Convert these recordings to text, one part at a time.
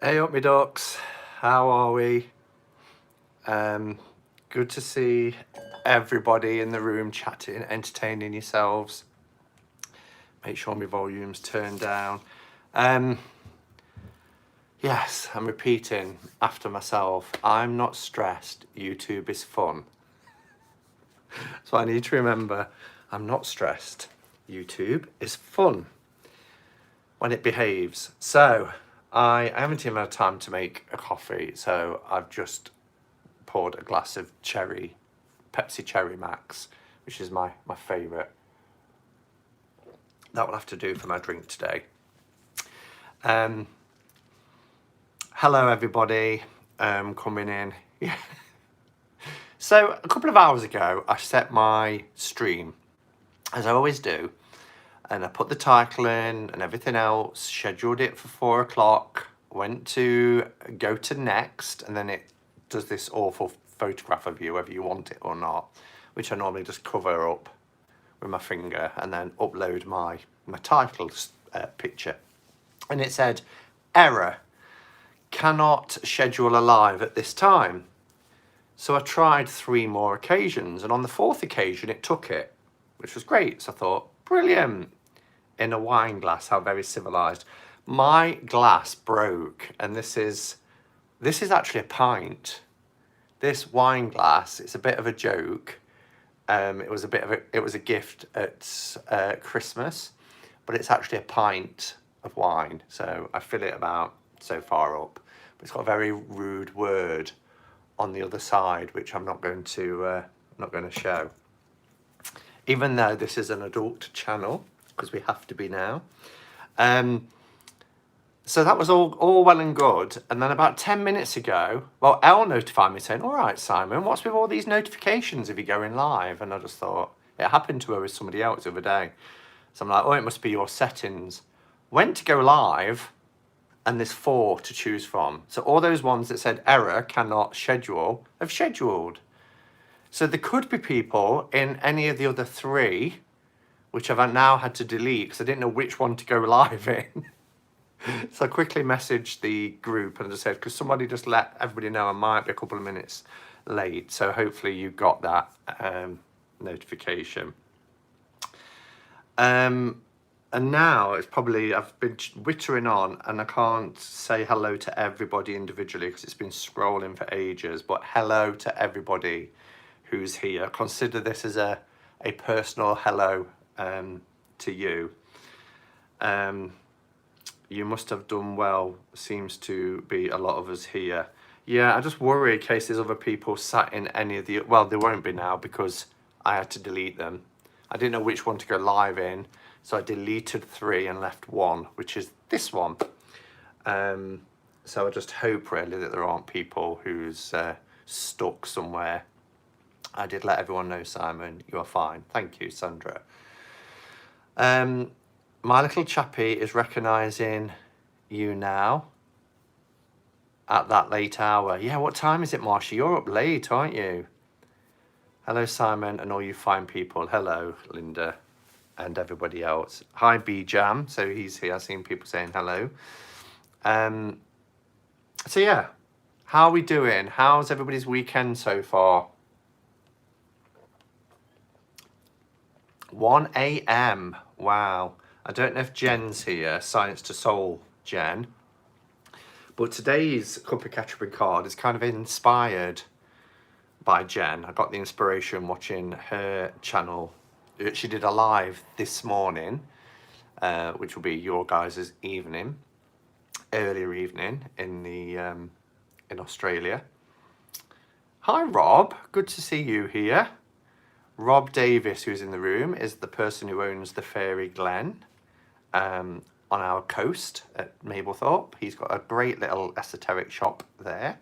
Hey up me ducks, how are we? Good to see everybody in the room chatting, entertaining yourselves. Make sure my volume's turned down. Yes, I'm repeating after myself, I'm not stressed, YouTube is fun. So I need to remember, I'm not stressed, YouTube is fun when it behaves. So I haven't even had time to make a coffee, so I've just poured a glass of Pepsi Cherry Max, which is my favourite. That will have to do for my drink today. Hello everybody, coming in. Yeah. So a couple of hours ago, I set my stream, as I always do, and I put the title in and everything else, scheduled it for 4 o'clock, went to go to next, and then it does this awful photograph of you, whether you want it or not, which I normally just cover up with my finger and then upload my title picture. And it said, error, cannot schedule a live at this time. So I tried 3 more occasions, and on the 4th occasion it took it, which was great. So I thought, brilliant. In a wine glass, how very civilized. My glass broke, and this is actually a pint. This wine glass, it's a bit of a joke. It was a gift at Christmas, but it's actually a pint of wine. So I fill it about so far up, but it's got a very rude word on the other side, which I'm not going to show. Even though this is an adult channel, because we have to be now. So that was all well and good. And then about 10 minutes ago, well, Elle notified me saying, all right, Simon, what's with all these notifications if you're going live? And I just thought, it happened to her with somebody else the other day. So I'm like, oh, it must be your settings. Went to go live, and there's 4 to choose from. So all those ones that said error, cannot schedule, have scheduled. So there could be people in any of the other 3, which I've now had to delete because I didn't know which one to go live in. So I quickly messaged the group and just said, because somebody just let everybody know I might be a couple of minutes late. So hopefully you got that notification. And now it's probably, I've been wittering on and I can't say hello to everybody individually because it's been scrolling for ages, but hello to everybody who's here. Consider this as a personal hello to you. You must have done well. Seems to be a lot of us here. Yeah, I just worry in case there's other people sat in any of the... Well, there won't be now because I had to delete them. I didn't know which one to go live in, so I deleted 3 and left 1, which is this one. So I just hope really that there aren't people who's stuck somewhere. I did let everyone know, Simon, you are fine. Thank you, Sandra. My little chappie is recognising you now at that late hour. Yeah, what time is it, Marsha? You're up late, aren't you? Hello, Simon, and all you fine people. Hello, Linda, and everybody else. Hi, B-Jam. So he's here. I've seen people saying hello. So yeah, how are we doing? How's everybody's weekend so far? 1 a.m. Wow. I don't know if Jen's here, Science to Soul Jen. But today's Cup of Ketchup and Card is kind of inspired by Jen. I got the inspiration watching her channel. She did a live this morning, which will be your guys' evening, earlier evening in Australia. Hi, Rob. Good to see you here. Rob Davis, who's in the room, is the person who owns the Fairy Glen on our coast at Mablethorpe. He's got a great little esoteric shop there.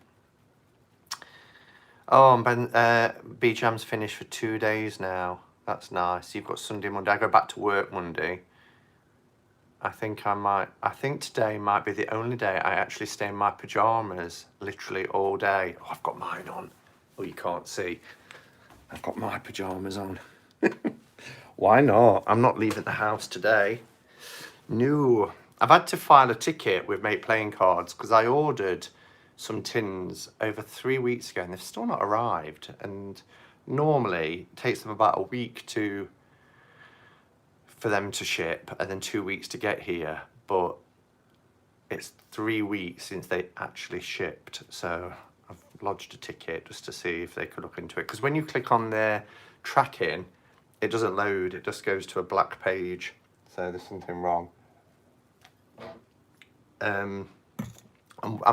Oh, and B-Jam's finished for 2 days now. That's nice. You've got Sunday, Monday. I go back to work Monday. I think today might be the only day I actually stay in my pyjamas literally all day. Oh, I've got mine on. Oh, you can't see. I've got my pyjamas on. Why not? I'm not leaving the house today. No, I've had to file a ticket with Make Playing Cards because I ordered some tins over 3 weeks ago and they've still not arrived. And normally it takes them about a week for them to ship and then 2 weeks to get here. But it's 3 weeks since they actually shipped. So I've lodged a ticket just to see if they could look into it. Because when you click on their tracking, it doesn't load, it just goes to a black page. So there's something wrong. I'm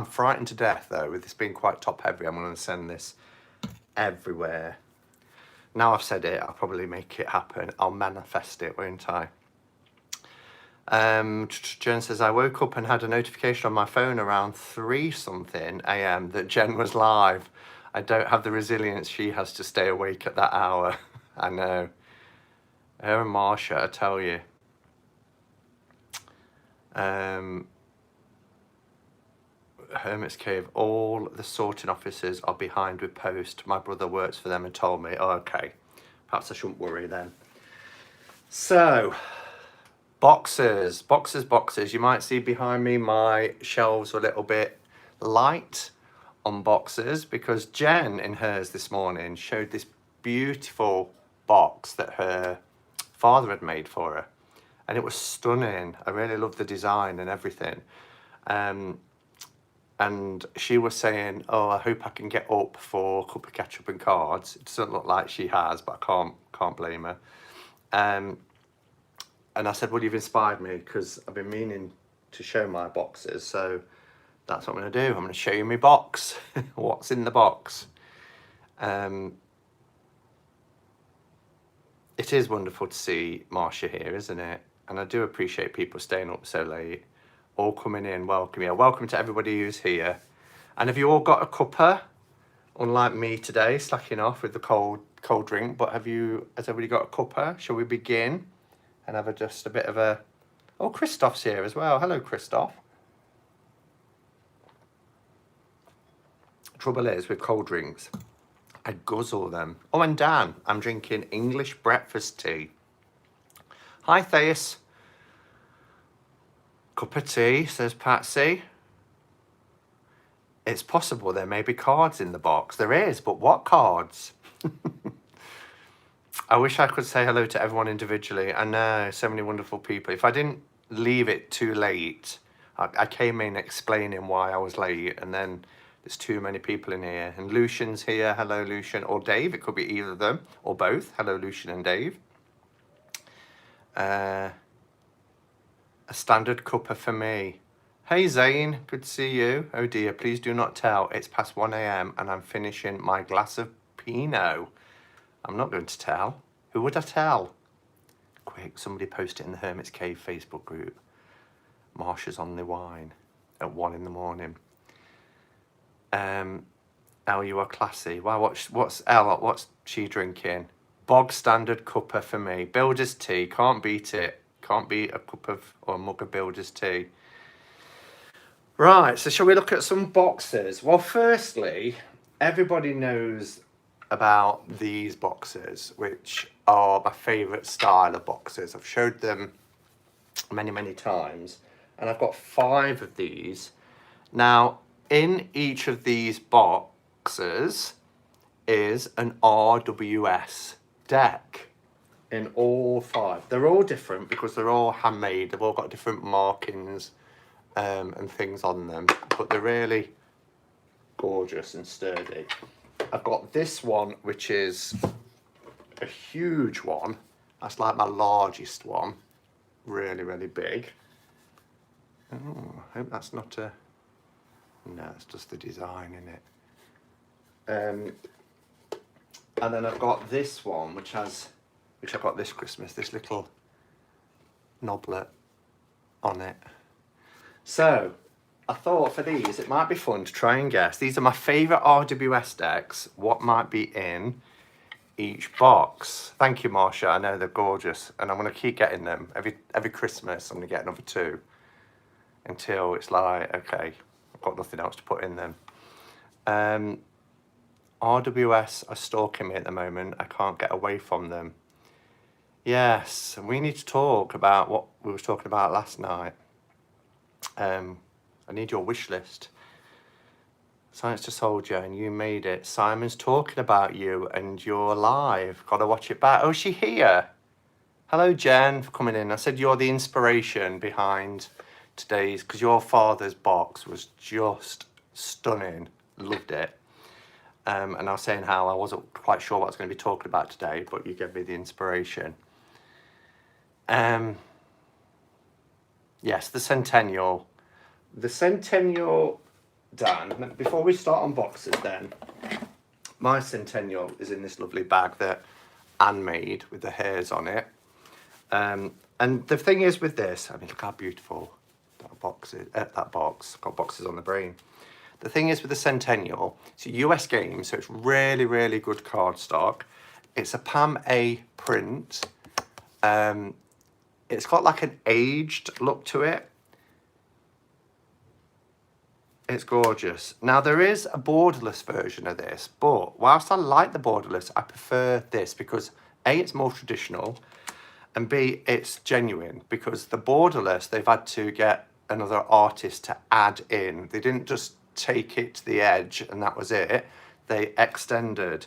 frightened to death though, with this being quite top heavy. I'm going to send this everywhere. Now I've said it, I'll probably make it happen. I'll manifest it, won't I? Jen says, I woke up and had a notification on my phone around 3 something AM that Jen was live. I don't have the resilience she has to stay awake at that hour. I know. Her and Marsha, I tell you. Hermit's Cave, all the sorting officers are behind with post. My brother works for them and told me. Oh, okay, perhaps I shouldn't worry then. So, boxes. You might see behind me my shelves are a little bit light on boxes because Jen in hers this morning showed this beautiful box that her father had made for her. And it was stunning. I really loved the design and everything. And she was saying, oh, I hope I can get up for a cup of ketchup and cards. It doesn't look like she has, but I can't blame her. And I said, well, you've inspired me because I've been meaning to show my boxes. So that's what I'm going to do. I'm going to show you my box. What's in the box? It is wonderful to see Marsha here, isn't it? And I do appreciate people staying up so late. All coming in, welcome. Yeah, welcome to everybody who's here. And have you all got a cuppa? Unlike me today, slacking off with the cold drink. But has everybody got a cuppa? Shall we begin? And have just a bit of a... Oh, Christoph's here as well. Hello, Christoph. Trouble is, with cold drinks, I guzzle them. Oh, and Dan, I'm drinking English breakfast tea. Hi, Theus. Cup of tea, says Patsy. It's possible there may be cards in the box. There is, but what cards? I wish I could say hello to everyone individually. I know, so many wonderful people. If I didn't leave it too late, I came in explaining why I was late, and then there's too many people in here. And Lucian's here. Hello, Lucian. Or Dave. It could be either of them, or both. Hello, Lucian and Dave. A standard cuppa for me. Hey Zane, good to see you. Oh dear, please do not tell. It's past 1 AM and I'm finishing my glass of Pinot. I'm not going to tell. Who would I tell? Quick, somebody post it in the Hermit's Cave Facebook group. Marsha's on the wine at 1 in the morning. Elle, you are classy. Wow, what's Elle? What's she drinking? Bog standard cuppa for me. Builder's tea, can't beat it. Can't beat a cup of or a mug of Builder's tea. Right, so shall we look at some boxes? Well, firstly, everybody knows about these boxes, which are my favourite style of boxes. I've showed them many, many times, and I've got 5 of these. Now, in each of these boxes is an RWS deck. In all 5. They're all different because they're all handmade. They've all got different markings and things on them. But they're really gorgeous and sturdy. I've got this one, which is a huge one. That's like my largest one. Really, really big. Oh, I hope that's not a... No, it's just the design in it. And then I've got this one, which I got this Christmas, this little knoblet on it. So, I thought for these, it might be fun to try and guess. These are my favourite RWS decks, what might be in each box. Thank you, Marsha, I know they're gorgeous, and I'm going to keep getting them. Every Christmas, I'm going to get another 2, until it's like, okay, I've got nothing else to put in them. RWS are stalking me at the moment, I can't get away from them. Yes, we need to talk about what we were talking about last night. I need your wish list. Science to Soldier, and you made it. Simon's talking about you and you're live. Gotta watch it back. Oh, is she here? Hello, Jen, for coming in. I said you're the inspiration behind today's, because your father's box was just stunning. Loved it. And I was saying how I wasn't quite sure what I was going to be talking about today, but you gave me the inspiration. Yes, the Centennial. The Centennial, Dan, before we start on boxes then, my Centennial is in this lovely bag that Anne made with the hairs on it. And the thing is with this, I mean, look how beautiful that box is. That box, got boxes on the brain. The thing is with the Centennial, it's a US game, so it's really, really good cardstock. It's a Pam A print. It's got like an aged look to it. It's gorgeous. Now there is a borderless version of this, but whilst I like the borderless, I prefer this because A, it's more traditional, and B, it's genuine, because the borderless, they've had to get another artist to add in. They didn't just take it to the edge and that was it. They extended.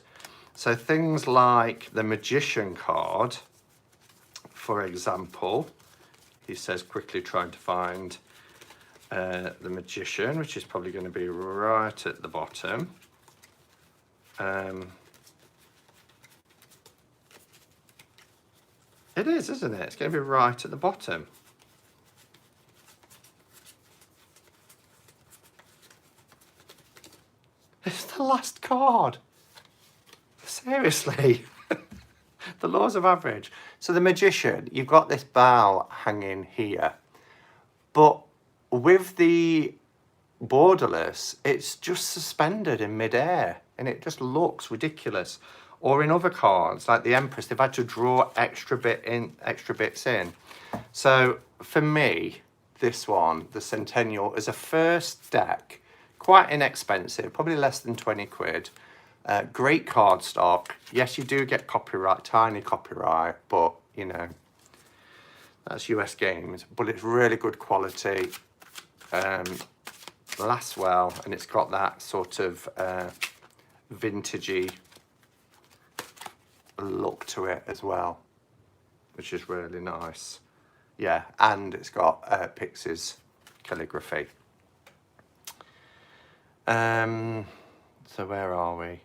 So things like the Magician card, for example, he says quickly trying to find the Magician, which is probably going to be right at the bottom. It is, isn't it? It's going to be right at the bottom. It's the last card. Seriously. The laws of average. So the Magician, you've got this bow hanging here. But with the borderless, it's just suspended in midair and it just looks ridiculous. Or in other cards, like the Empress, they've had to draw extra bits in. So for me, this one, the Centennial, is a first deck, quite inexpensive, probably less than 20 quid. Great cardstock. Yes, you do get copyright, tiny copyright, but you know, that's US games. But it's really good quality. Lasts well, and it's got that sort of vintagey look to it as well, which is really nice. Yeah, and it's got Pixie's calligraphy. So where are we?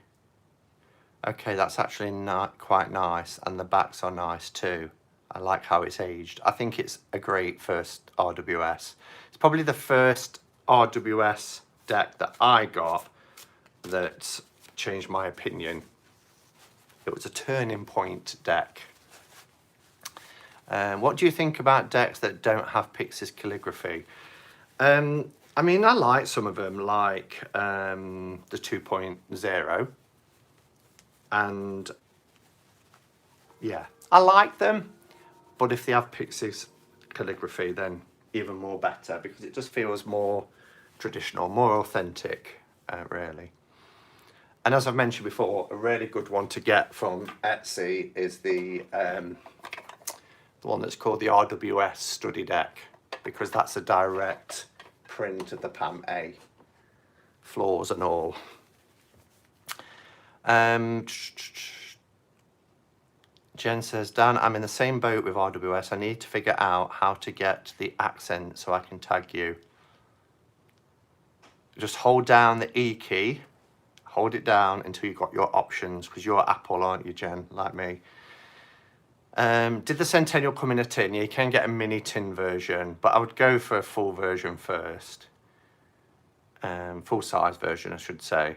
Okay, that's actually quite nice, and the backs are nice too. I like how it's aged. I think it's a great first RWS. It's probably the first RWS deck that I got that changed my opinion. It was a turning point deck. What do you think about decks that don't have Pixie's calligraphy? I mean, I like some of them, like the 2.0. And yeah, I like them. But if they have Pixie's calligraphy, then even more better, because it just feels more traditional, more authentic, really. And as I've mentioned before, a really good one to get from Etsy is the one that's called the RWS Study Deck, because that's a direct print of the Pam A, flaws and all. Jen says, Dan, I'm in the same boat with RWS. I need to figure out how to get the accent so I can tag you. Just hold down the E key. Hold it down until you've got your options, because you're Apple, aren't you, Jen, like me? Did the Centennial come in a tin? Yeah, you can get a mini tin version, but I would go for a full version first. Full size version, I should say.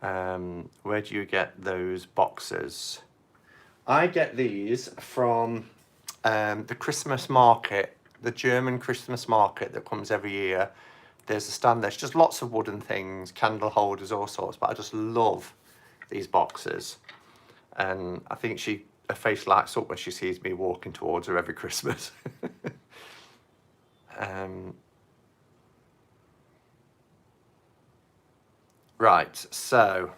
Where do you get those boxes? I get these from the Christmas market, the German Christmas market that comes every year. There's a stand there. It's just lots of wooden things, candle holders, all sorts. But I just love these boxes. And I think her face lights up when she sees me walking towards her every Christmas. Right, so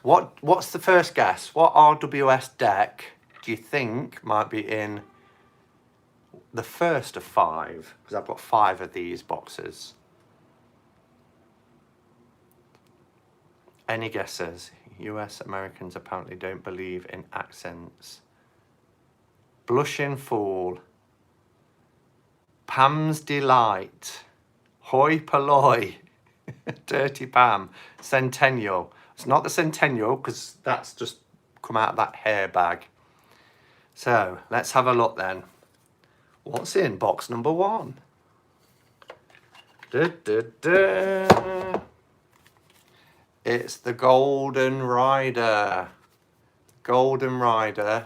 what's the first guess? What RWS deck do you think might be in the first of 5, because I've got 5 of these boxes. Any guesses? US Americans apparently don't believe in accents. Blushing Fool. Pam's Delight. Hoi Polloi. Dirty Pam. Centennial. It's not the Centennial, because that's just come out of that hair bag. So let's have a look then. What's in box number 1? Da, da, da. It's the Golden Rider. Golden Rider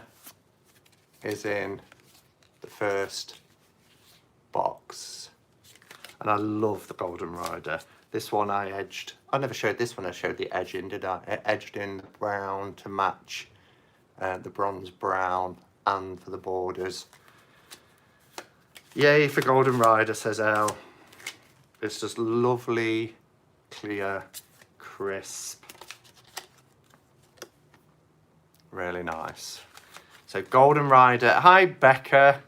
is in the first box. And I love the Golden Rider. This one I edged. I never showed this one. I showed the edging, did I? I edged in the brown to match the bronze brown and for the borders. Yay for Golden Rider, says Elle. It's just lovely, clear, crisp. Really nice. So Golden Rider. Hi, Becca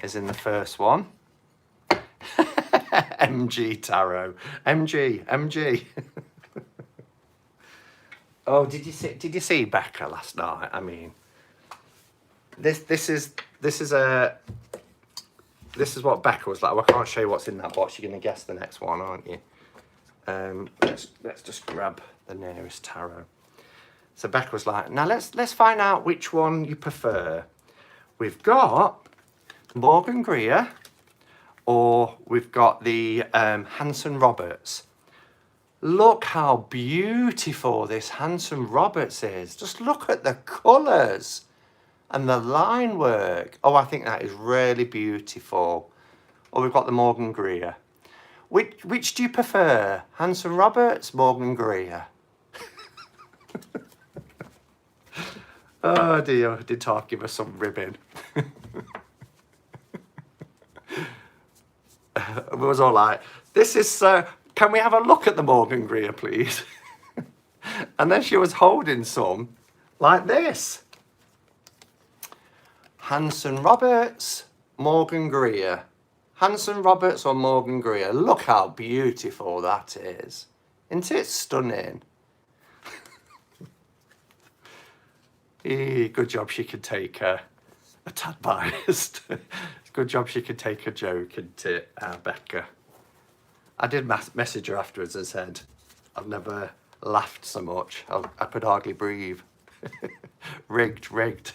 is in the first one. MG Tarot. MG. Oh, did you see Becca last night? I mean, this is what Becca was like. Well, I can't show you what's in that box. You're gonna guess the next one, aren't you? Let's just grab the nearest tarot. So Becca was like, now let's find out which one you prefer. We've got Morgan Greer, or we've got the Hanson Roberts. Look how beautiful this Hanson Roberts is. Just look at the colours and the line work. Oh, I think that is really beautiful. Or we've got the Morgan Greer. Which do you prefer? Hanson Roberts, Morgan Greer? Oh dear, did Tark give us some ribbon? It was all like, this is so, can we have a look at the Morgan Greer, please? And then she was holding some like this. Hanson Roberts, Morgan Greer. Hanson Roberts or Morgan Greer. Look how beautiful that is. Isn't it stunning? Good job she could take a tad biased. Good job she could take a joke, isn't it, Becca? I did message her afterwards and said, I've never laughed so much. I could hardly breathe. Rigged.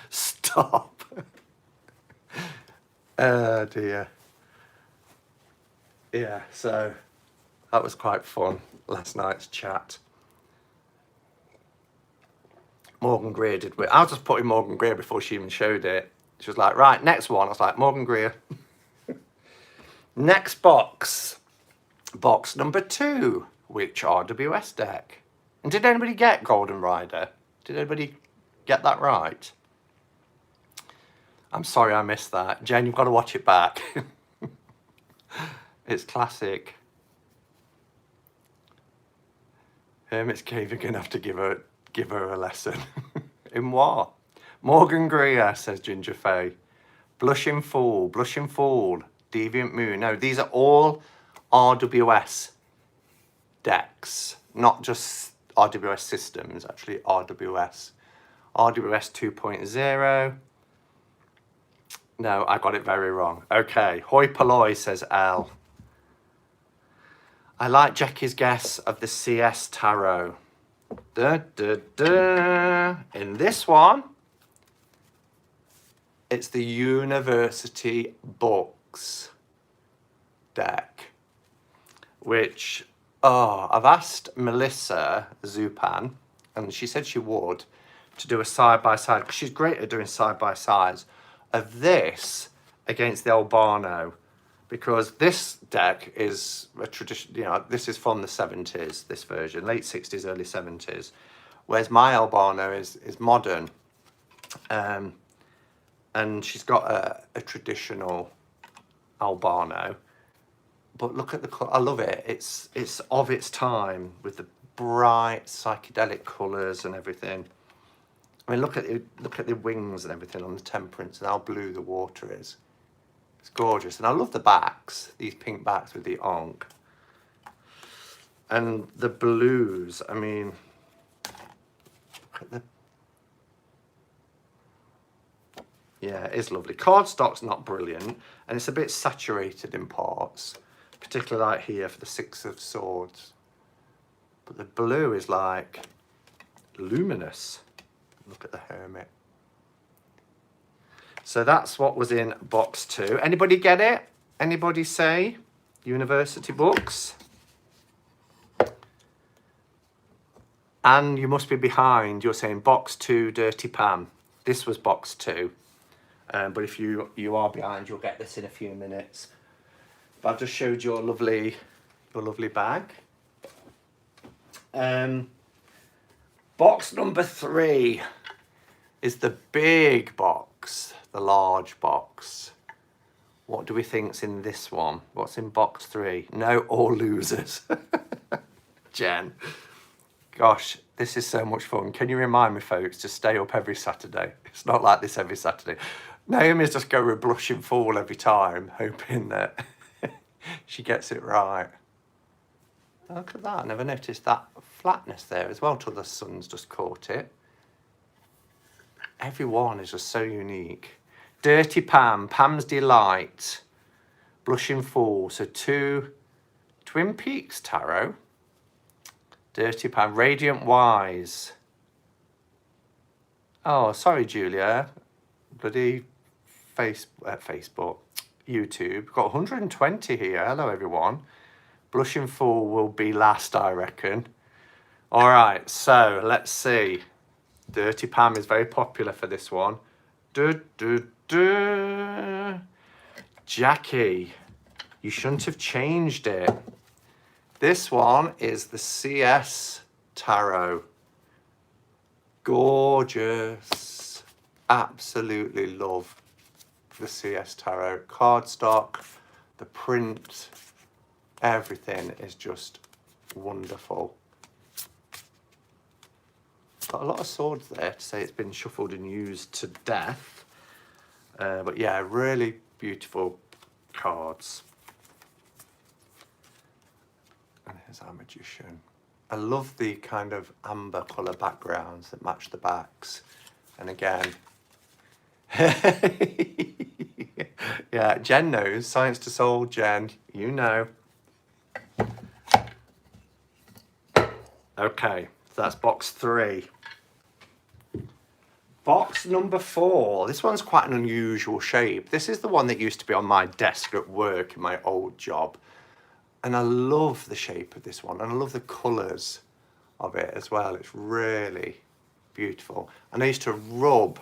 Stop. Oh dear. Yeah, so that was quite fun, last night's chat. Morgan Greer did. I was just putting Morgan Greer before she even showed it. She was like, right, next one. I was like, Morgan Greer. Next box. Box number 2. Which RWS deck? And did anybody get Golden Rider? Did anybody get that right? I'm sorry I missed that. Jen, you've got to watch it back. It's classic. Hermit's Cave, you're going to have to give her a lesson. In what? Morgan Greer, says Ginger Faye. Blushing Fool, Deviant Moon. No, these are all RWS decks, not just RWS systems, actually RWS. RWS 2.0. No, I got it very wrong. Okay, hoi polloi, says Elle. I like Jackie's guess of the CS Tarot. In this one, it's the University Books deck, which, I've asked Melissa Zupan, and she said she would, to do a side-by-side, because she's great at doing side-by-sides, of this against the Albano, because this deck is a tradition, this is from the 70s, this version, late 60s, early 70s, whereas my Albano is modern. And she's got a traditional Albano, but look at the colour. I love it. It's of its time with the bright psychedelic colours and everything. I mean, look at the wings and everything on the Temperance and how blue the water is. It's gorgeous. And I love the backs, these pink backs with the onk. And the blues, I mean, look at the... Yeah, it is lovely. Cardstock's not brilliant, and it's a bit saturated in parts, particularly like here for the Six of Swords. But the blue is like luminous. Look at the Hermit. So that's what was in box 2. Anybody get it? Anybody say university books? And you must be behind. You're saying box 2, Dirty Pam. This was box 2. But if you are behind, you'll get this in a few minutes. But I've just showed your lovely bag. Box number 3 is the big box, the large box. What do we think's in this one? What's in box 3? No, all losers. Jen. Gosh, this is so much fun. Can you remind me, folks, to stay up every Saturday? It's not like this every Saturday. Naomi's just going with blushing fool every time, hoping that she gets it right. Look at that. I never noticed that flatness there as well till the sun's just caught it. Every one is just so unique. Dirty Pam, Pam's Delight, Blushing Fool. So 2 Twin Peaks Tarot. Dirty Pam, Radiant Wise. Oh, sorry, Julia. Bloody Facebook, YouTube. Got 120 here. Hello, everyone. Blushing Fool will be last, I reckon. All right, so let's see. Dirty Pam is very popular for this one. Jackie, you shouldn't have changed it. This one is the CS Tarot. Gorgeous. Absolutely love the CS Tarot. Cardstock, the print, everything is just wonderful. Got a lot of swords there to say it's been shuffled and used to death. But yeah, really beautiful cards. And here's our Magician. I love the kind of amber colour backgrounds that match the backs. And again, yeah, Jen knows. Science to Soul, Jen, you know. Okay, so that's box 3. Box number 4. This one's quite an unusual shape. This is the one that used to be on my desk at work in my old job. And I love the shape of this one. And I love the colours of it as well. It's really beautiful. And I used to rub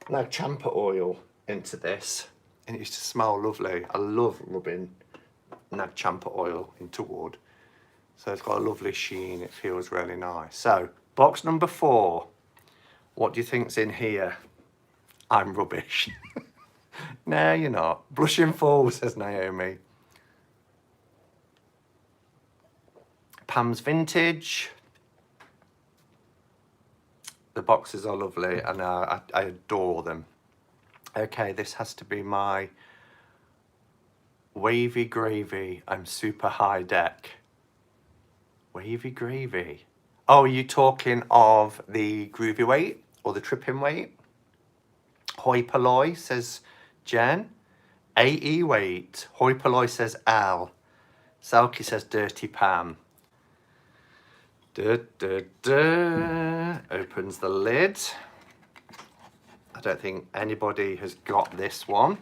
like champa oil into this. And it used to smell lovely. I love rubbing nag champa oil into wood. So it's got a lovely sheen. It feels really nice. So box number 4. What do you think's in here? I'm rubbish. No, you're not. Blushing Fool, says Naomi. Pam's Vintage. The boxes are lovely and I adore them. Okay, this has to be my Wavy Gravy. I'm super high deck. Wavy Gravy. Oh, are you talking of the Groovy Weight or the Tripping Weight? Hoi Polloi, says Jen. AE Weight. Hoi Polloi says Al. Selkie says Dirty Pam. Opens the lid. I don't think anybody has got this one.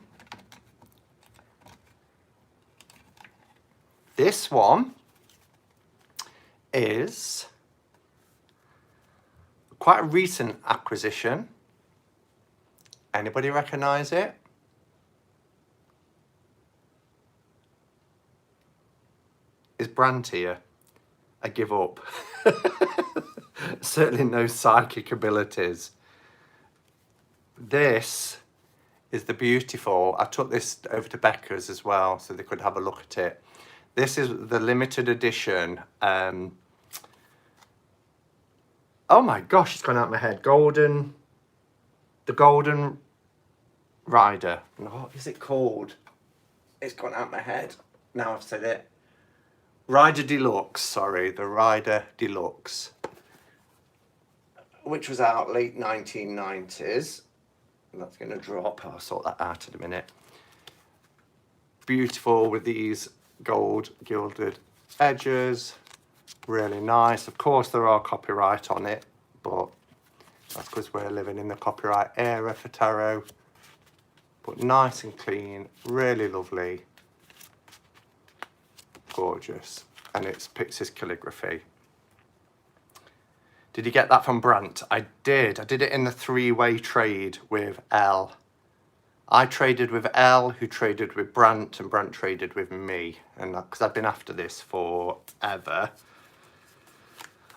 This one is quite a recent acquisition. Anybody recognise it? Is Brant here? I give up. Certainly no psychic abilities. This is the beautiful. I took this over to Becca's as well so they could have a look at it. This is the limited edition. I Oh my gosh, it's gone out of my head. The Golden Rider. What is it called? It's gone out of my head. Now I've said it. Rider Deluxe, sorry, the Rider Deluxe, which was out late 1990s. That's going to drop. I'll sort that out in a minute. Beautiful with these gold gilded edges. Really nice. Of course, there are copyright on it, but that's because we're living in the copyright era for tarot. But nice and clean, really lovely. Gorgeous. And it's Pixie's calligraphy. Did you get that from Brant? I did. I did it in the three-way trade with Elle. I traded with Elle, who traded with Brant, and Brant traded with me. And because I've been after this forever.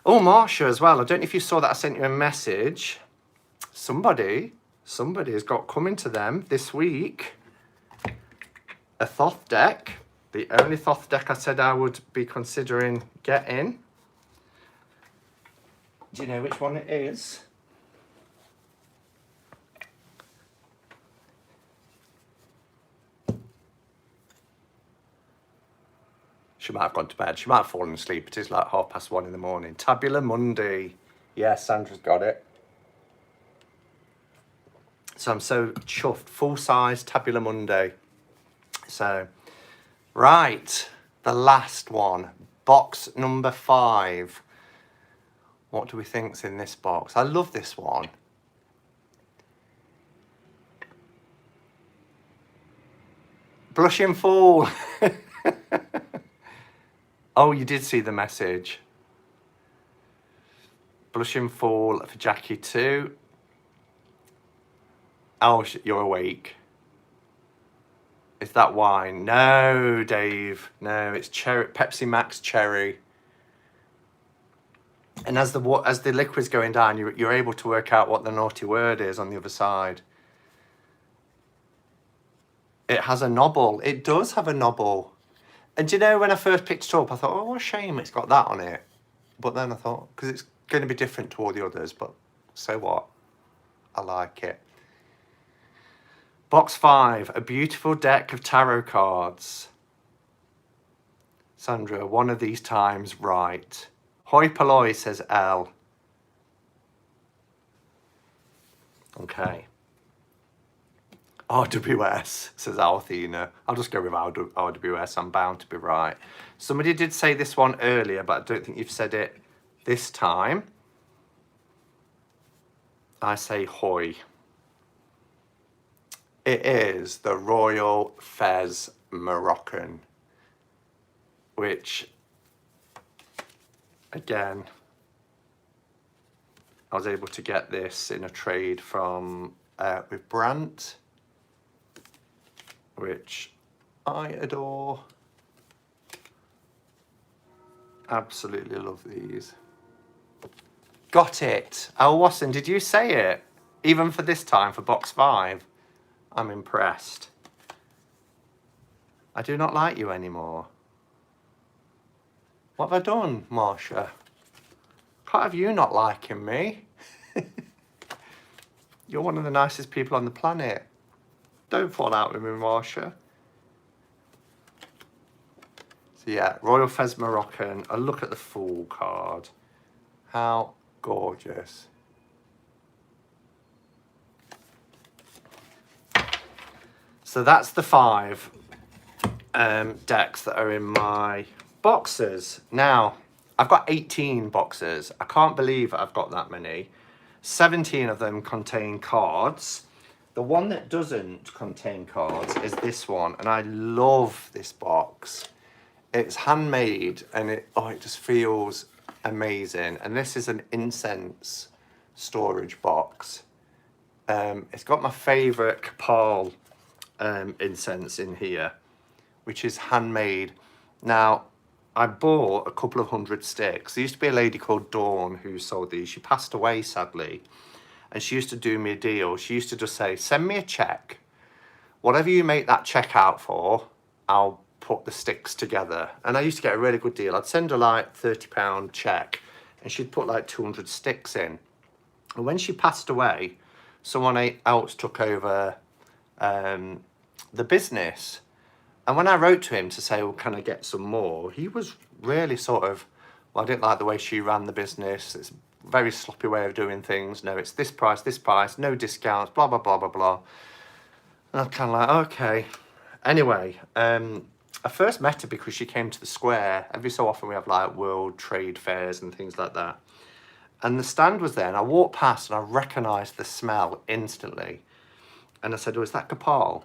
Oh, Marsha as well. I don't know if you saw that I sent you a message. Somebody has got coming to them this week a Thoth deck. The only Thoth deck I said I would be considering getting. Do you know which one it is? She might have gone to bed. She might have fallen asleep. It is like 1:30 in the morning. Tabula Mundi. Yeah, Sandra's got it. So I'm so chuffed. Full size Tabula Mundi. So, right. The last one. Box number 5. What do we think's in this box? I love this one. Blushing Fool. Oh, you did see the message. Blushing Fool for Jackie too. Oh, you're awake. Is that wine? No, Dave. No, it's cherry, Pepsi Max cherry. And as the liquid's going down, you're able to work out what the naughty word is on the other side. It has a knobble. It does have a knobble. And do you know, when I first picked it up, I thought, oh, what a shame it's got that on it. But then I thought, because it's going to be different to all the others, but so what? I like it. Box 5, a beautiful deck of tarot cards. Sandra, one of these times, right. Hoi polloi, says Elle. Okay. RWS, says Althena. I'll just go with RWS. I'm bound to be right. Somebody did say this one earlier, but I don't think you've said it this time. I say Hoi. It is the Royal Fez Moroccan, which, again, I was able to get this in a trade from with Brant, which I adore. Absolutely love these. Got it. Oh, Wasson, did you say it? Even for this time, for box 5? I'm impressed. I do not like you anymore. What have I done, Marsha? Can't have you not liking me. You're one of the nicest people on the planet. Don't fall out with me, Marsha. So yeah, Royal Fez Moroccan. A look at the Fool card. How gorgeous. So that's the 5 decks that are in my boxes. Now, I've got 18 boxes. I can't believe I've got that many. 17 of them contain cards. The one that doesn't contain cards is this one, and I love this box. It's handmade, and it just feels amazing. And this is an Incense Storage Box. It's got my favourite Kapal incense in here, which is handmade. Now, I bought a couple of 100 sticks. There used to be a lady called Dawn who sold these. She passed away, sadly. And she used to do me a deal. She used to just say, send me a check. Whatever you make that check out for, I'll put the sticks together. And I used to get a really good deal. I'd send her like £30 check, and she'd put like 200 sticks in. And when she passed away, someone else took over the business. And when I wrote to him to say, well, can I get some more? He was really sort of, well, I didn't like the way she ran the business. It's a very sloppy way of doing things. No, it's this price, no discounts, blah, blah, blah, blah, blah. And I'm kind of like, okay. Anyway, I first met her because she came to the square. Every so often we have like world trade fairs and things like that. And the stand was there, and I walked past and I recognised the smell instantly. And I said, oh, is that Gopal?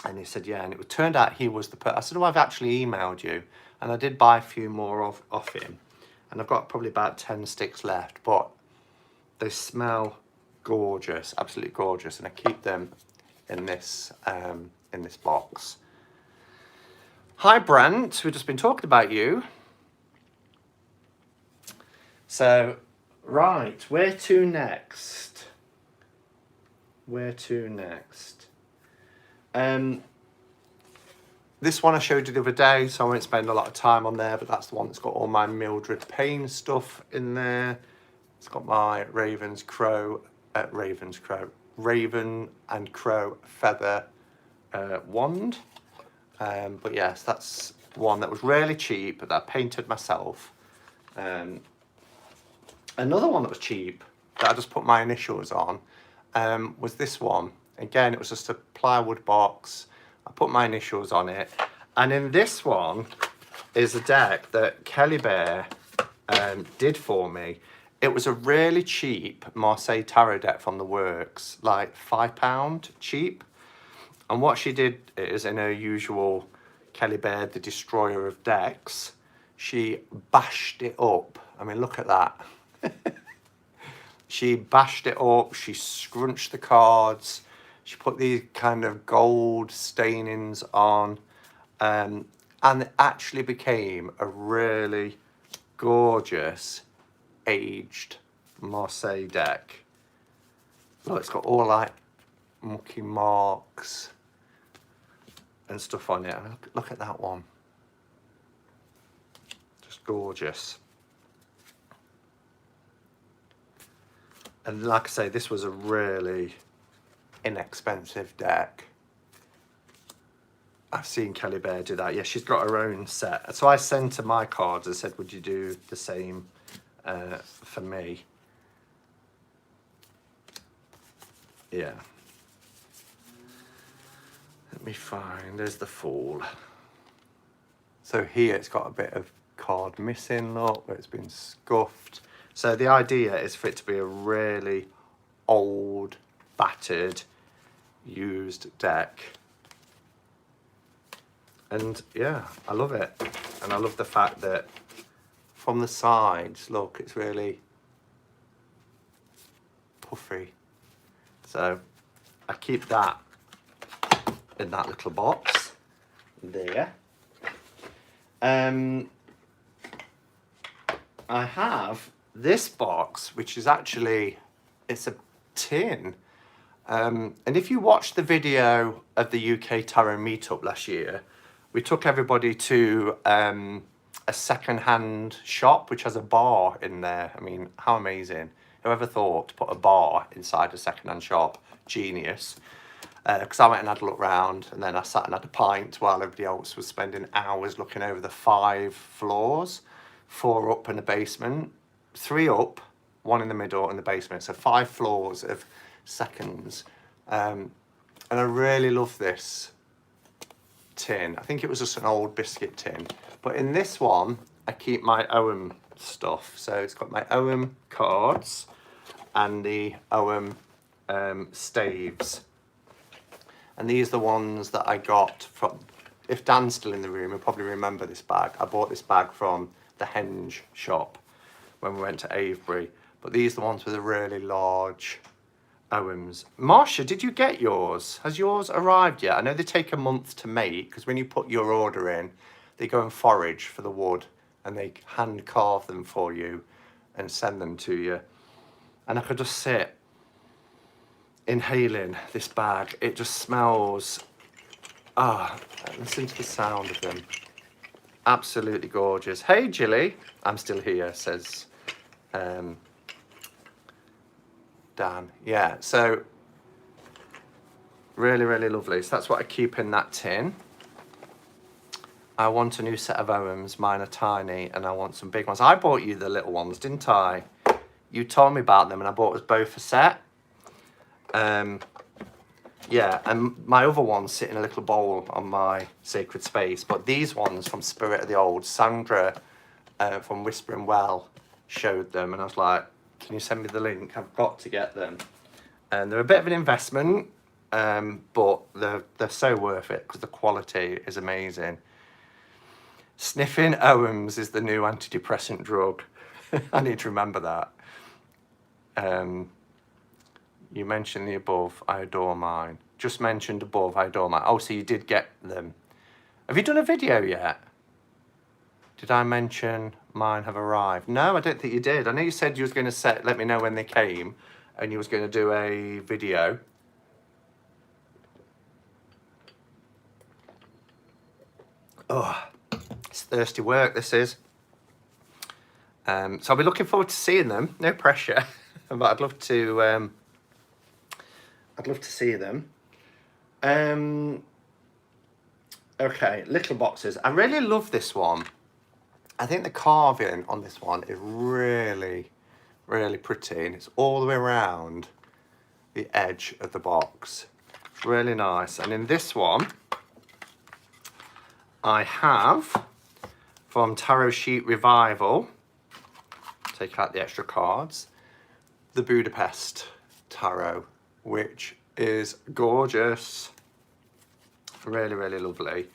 And he said, yeah. And it turned out he was the person. I said, oh, I've actually emailed you. And I did buy a few more off him. And I've got probably about 10 sticks left. But they smell gorgeous, absolutely gorgeous. And I keep them in this box. Hi, Brent. We've just been talking about you. So, right, where to next? Where to next? This one I showed you the other day, so I won't spend a lot of time on there, but that's the one that's got all my Mildred Payne stuff in there. It's got my Raven and Crow feather wand. But yes, that's one that was really cheap that I painted myself. Another one that was cheap that I just put my initials on was this one. Again, it was just a plywood box. I put my initials on it. And in this one is a deck that Kelly Bear did for me. It was a really cheap Marseille Tarot deck from the works, like £5 cheap. And what she did is, in her usual Kelly Bear, the destroyer of decks, she bashed it up. I mean, look at that. She bashed it up, she scrunched the cards, she put these kind of gold stainings on, and it actually became a really gorgeous aged Marseille deck. Look, it's got all like mucky marks and stuff on it. Look at that one. Just gorgeous. And like I say, this was a really inexpensive deck. I've seen Kelly Bear do that. Yeah, she's got her own set. So I sent her my cards and said, would you do the same for me? Yeah. Let me find, there's the Fool. So here it's got a bit of card missing, look, where it's been scuffed. So the idea is for it to be a really old, battered, used deck. And yeah, I love it. And I love the fact that from the sides, look, it's really puffy. So I keep that in that little box there. I have this box, which is actually, it's a tin. And if you watched the video of the UK Tarot meetup last year, we took everybody to a second-hand shop which has a bar in there. I mean, how amazing. Whoever thought to put a bar inside a second-hand shop? Genius. Because I went and had a look round, and then I sat and had a pint while everybody else was spending hours looking over the 5 floors, 4 up in the basement, 3 up, 1 in the middle in the basement. So 5 floors of seconds. And I really love this tin. I think it was just an old biscuit tin. But in this one, I keep my OM stuff. So it's got my OM cards and the OM staves. And these are the ones that I got from, if Dan's still in the room, he'll probably remember this bag. I bought this bag from the Henge shop when we went to Avebury. But these are the ones with the really large OMs. Marsha, did you get yours? Has yours arrived yet? I know they take a month to make, because when you put your order in, they go and forage for the wood and they hand carve them for you and send them to you. And I could just sit inhaling this bag. It just smells, listen to the sound of them. Absolutely gorgeous. Hey Jilly, I'm still here, says Dan. Yeah, so really, really lovely. So that's what I keep in that tin. I want a new set of OMs. Mine are tiny, and I want some big ones. I bought you the little ones, didn't I? You told me about them, and I bought us both a set. Yeah, and my other ones sit in a little bowl on my sacred space. But these ones from Spirit of the Old, Sandra from Whispering Well showed them, and I was like, can you send me the link? I've got to get them. And they're a bit of an investment, but they're so worth it because the quality is amazing. Sniffing OMs is the new antidepressant drug. I need to remember that. You mentioned the above, I adore mine. Just mentioned above, I adore mine. Oh, so you did get them. Have you done a video yet? Did I mention mine have arrived? No, I don't think you did. I know you said you was going to let me know when they came, and you was going to do a video. Oh, it's thirsty work, this is. So I'll be looking forward to seeing them. No pressure, but I'd love to see them. Okay, little boxes. I really love this one. I think the carving on this one is really, really pretty, and it's all the way around the edge of the box. It's really nice. And in this one, I have from Tarot Sheet Revival, take out the extra cards, the Budapest Tarot, which is gorgeous. Really, really lovely.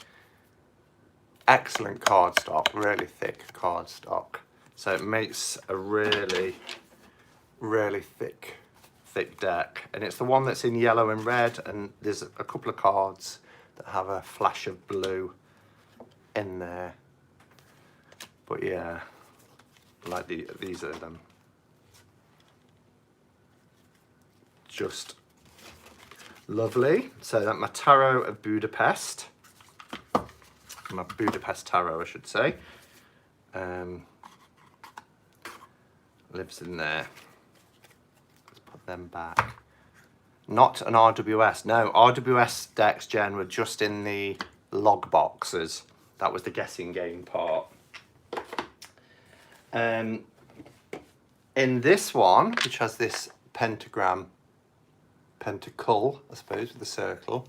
Excellent cardstock, really thick cardstock. So it makes a really, really thick deck. And it's the one that's in yellow and red, and there's a couple of cards that have a flash of blue in there. But yeah, like these are them. Just lovely. So that my Tarot of Budapest, my Budapest Tarot, I should say, lives in there. Let's put them back. Not an RWS. No, RWS decks, Jen, were just in the log boxes. That was the guessing game part. In this one, which has this pentacle, I suppose, with the circle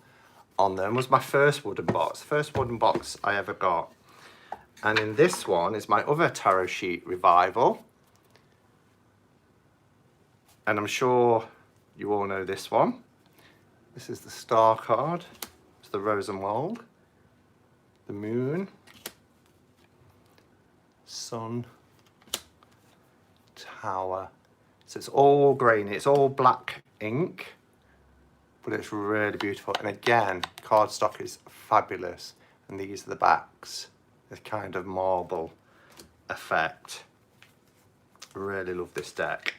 on them, was my first wooden box. First wooden box I ever got. And in this one is my other Tarot Sheet Revival. And I'm sure you all know this one. This is the star card. It's the Rosenwald, the moon, sun, tower. So it's all grainy, it's all black ink, but it's really beautiful. And again, cardstock is fabulous. And these are the backs, this kind of marble effect. Really love this deck.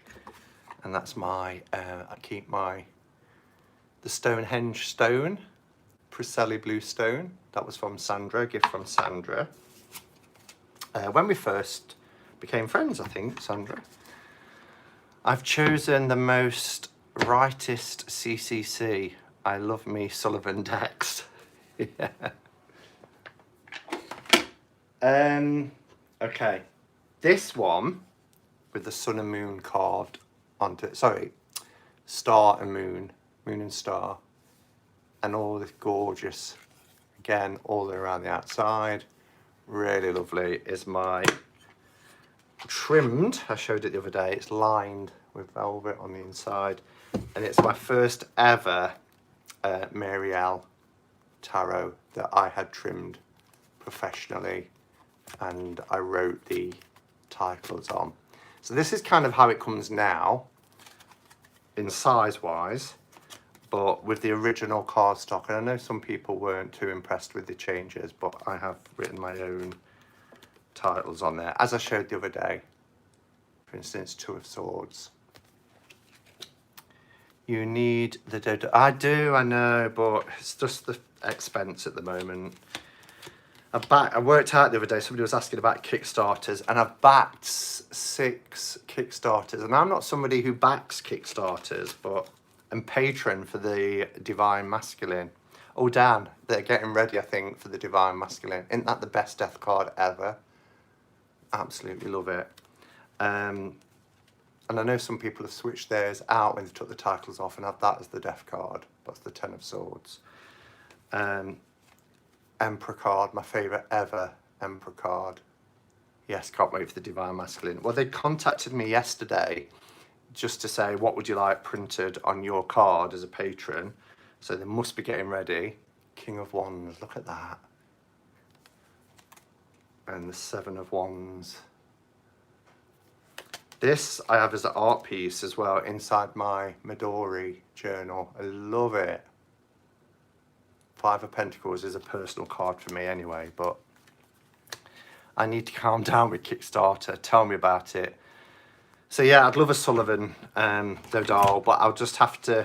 And that's my, I keep the Stonehenge stone, Priscelli blue stone. That was from Sandra, a gift from Sandra. When we first became friends, I think, Sandra. I've chosen the most rightist CC&C. I love me Sullivan Text. Yeah. Okay, this one with the sun and moon carved onto it. Sorry, star and moon, moon and star, and all this gorgeous, again, all the way around the outside. Really lovely. Is my trimmed, I showed it the other day, it's lined with velvet on the inside, and it's my first ever Marielle tarot that I had trimmed professionally, and I wrote the titles on. So this is kind of how it comes now in size wise, but with the original cardstock. And I know some people weren't too impressed with the changes, but I have written my own titles on there, as I showed the other day. For instance, Two of Swords. You need the dodo. I do, I know, but it's just the expense at the moment. I worked out the other day, somebody was asking about Kickstarters, and I've backed 6 Kickstarters. And I'm not somebody who backs Kickstarters, but I'm patron for the Divine Masculine. Oh, Dan, they're getting ready, I think, for the Divine Masculine. Isn't that the best death card ever? Absolutely love it. And I know some people have switched theirs out when they took the titles off and had that as the death card. That's the 10 of Swords. Emperor card, my favourite ever Emperor card. Yes, can't wait for the Divine Masculine. Well, they contacted me yesterday just to say, what would you like printed on your card as a patron? So they must be getting ready. King of Wands, look at that. And the 7 of Wands. This I have as an art piece as well inside my Midori journal. I love it. 5 of Pentacles is a personal card for me anyway, but I need to calm down with Kickstarter. Tell me about it. So yeah, I'd love a Sullivan doll, but I'll just have to,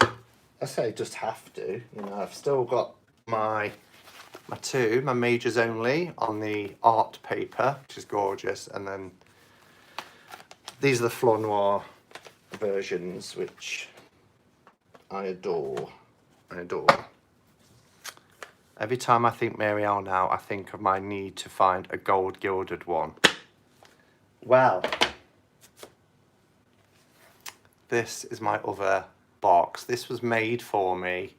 I say just have to, you know, I've still got my majors only on the art paper, which is gorgeous, and then these are the Fleur Noir versions, which I adore. I adore. Every time I think Marielle now, I think of my need to find a gold gilded one. Well, this is my other box. This was made for me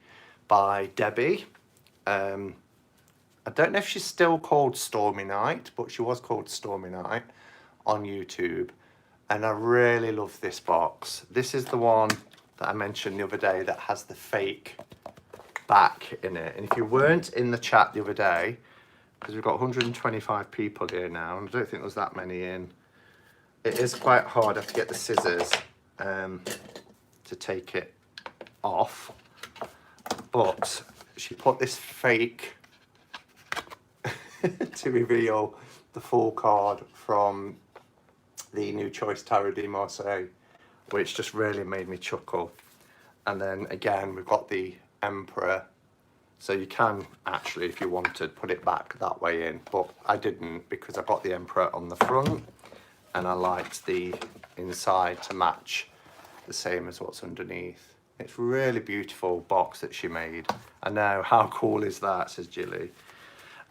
by Debbie. I don't know if she's still called Stormy Night, but she was called Stormy Night on YouTube. And I really love this box. This is the one that I mentioned the other day that has the fake back in it. And if you weren't in the chat the other day, because we've got 125 people here now, and I don't think there's that many in, it is quite hard. I have to get the scissors to take it off. But she put this fake to reveal the full card from the New Choice Tarot de Marseille, which just really made me chuckle. And then again, we've got the Emperor. So you can actually, if you wanted, put it back that way in, but I didn't because I got the Emperor on the front and I liked the inside to match the same as what's underneath. It's really beautiful box that she made. I know, how cool is that, says Jilly.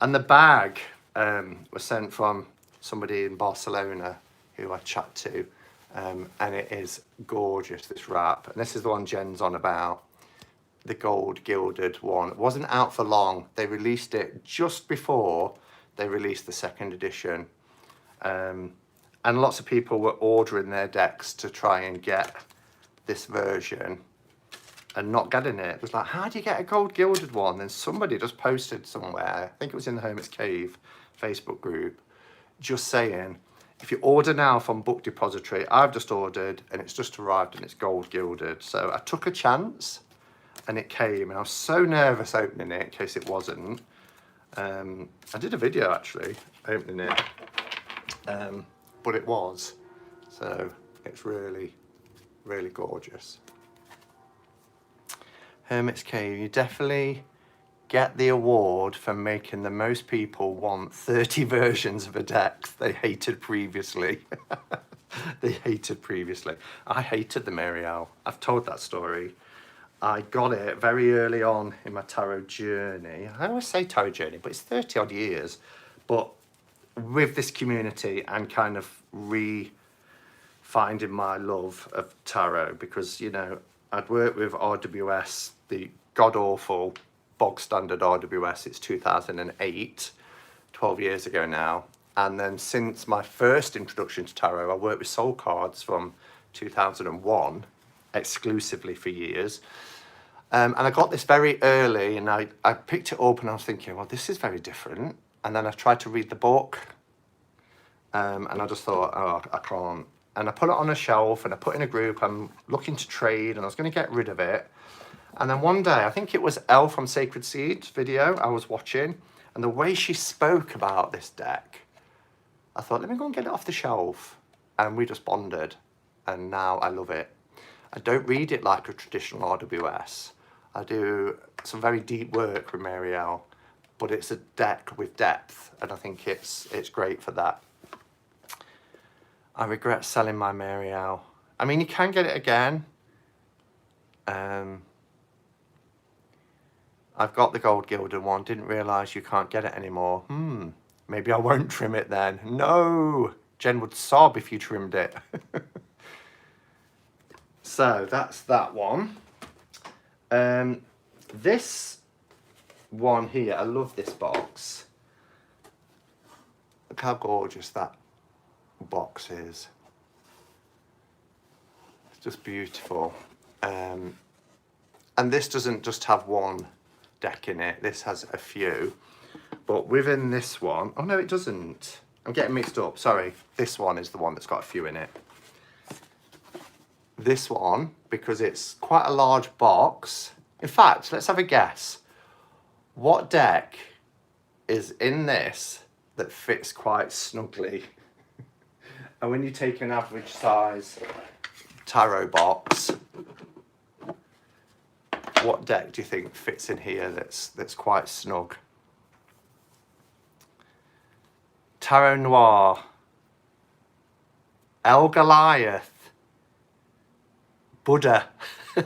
And the bag was sent from somebody in Barcelona who I chat to, and it is gorgeous, this wrap. And this is the one Jen's on about, the gold gilded one. It wasn't out for long. They released it just before they released the 2nd edition. And lots of people were ordering their decks to try and get this version and not getting it. It was like, how do you get a gold gilded one? And somebody just posted somewhere, I think it was in the Hermit's Cave Facebook group, just saying, if you order now from Book Depository, I've just ordered and it's just arrived and it's gold gilded. So I took a chance and it came, and I was so nervous opening it in case it wasn't. I did a video actually opening it, but it was. So it's really, really gorgeous. Hermit's Cave, you definitely get the award for making the most people want 30 versions of a deck they hated previously. They hated previously. I hated the Marielle. I've told that story. I got it very early on in my tarot journey. I always say tarot journey, but it's 30 odd years. But with this community and kind of finding my love of tarot, because, you know, I'd worked with RWS, the god-awful bog standard RWS. It's 2008, 12 years ago now. And then since my first introduction to tarot, I worked with soul cards from 2001 exclusively for years. And I got this very early, and I picked it up and I was thinking, well, this is very different. And then I tried to read the book, and I just thought, oh, I can't. And I put it on a shelf and I put it in a group. I'm looking to trade and I was going to get rid of it. And then one day, I think it was Elle from Sacred Seeds video I was watching, and the way she spoke about this deck, I thought, let me go and get it off the shelf. And we just bonded, and now I love it. I don't read it like a traditional RWS. I do some very deep work with Marielle, but it's a deck with depth, and I think it's great for that. I regret selling my Mary L. I mean, you can get it again. I've got the gold gilded one. Didn't realise you can't get it anymore. Maybe I won't trim it then. No! Jen would sob if you trimmed it. So that's that one. This one here, I love this box. Look how gorgeous that box is. It's just beautiful. And this doesn't just have one deck in it. This has a few. But within this one, oh no, it doesn't. I'm getting mixed up, sorry. This one is the one that's got a few in it. This one, because it's quite a large box. In fact, let's have a guess. What deck is in this that fits quite snugly? And when you take an average size tarot box, what deck do you think fits in here that's quite snug? Tarot Noir, El Goliath, Buddha,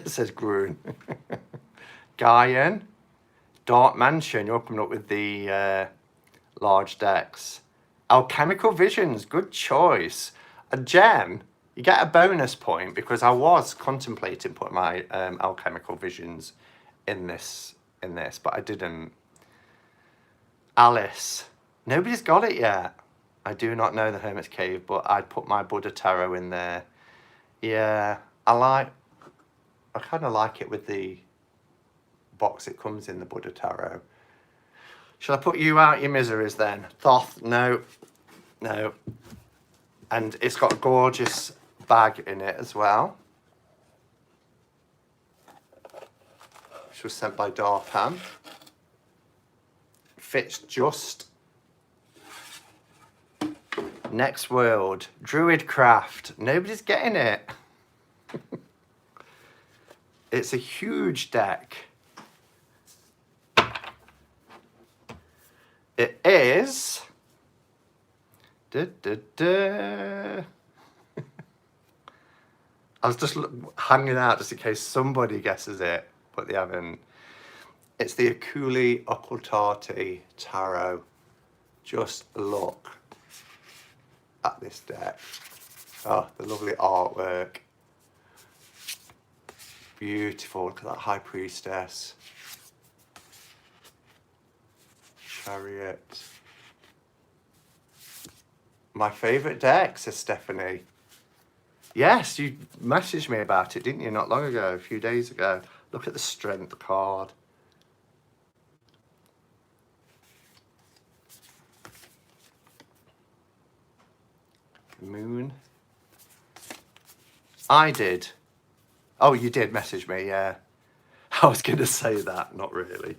says Groon. Gaian, Dark Mansion, you're coming up with the large decks. Alchemical Visions, good choice. A gem, you get a bonus point because I was contemplating putting my Alchemical Visions in this, but I didn't. Alice, nobody's got it yet. I do not know the Hermit's Cave, but I'd put my Buddha Tarot in there. Yeah, I kind of like it with the box it comes in, the Buddha Tarot. Shall I put you out your miseries then? Thoth, no. And it's got a gorgeous bag in it as well, which was sent by Darpan. Fits just. Next World, Druidcraft. Nobody's getting it. It's a huge deck. It is. I was just hanging out just in case somebody guesses it, but they haven't. It's the Akuli Occultati Tarot. Just look at this deck. Oh, the lovely artwork. Beautiful. Look at that High Priestess. Chariot. My favourite deck, says Stephanie. Yes, you messaged me about it, didn't you, not long ago, a few days ago. Look at the Strength card. Moon. I did. Oh, you did message me, yeah. I was going to say that, not really.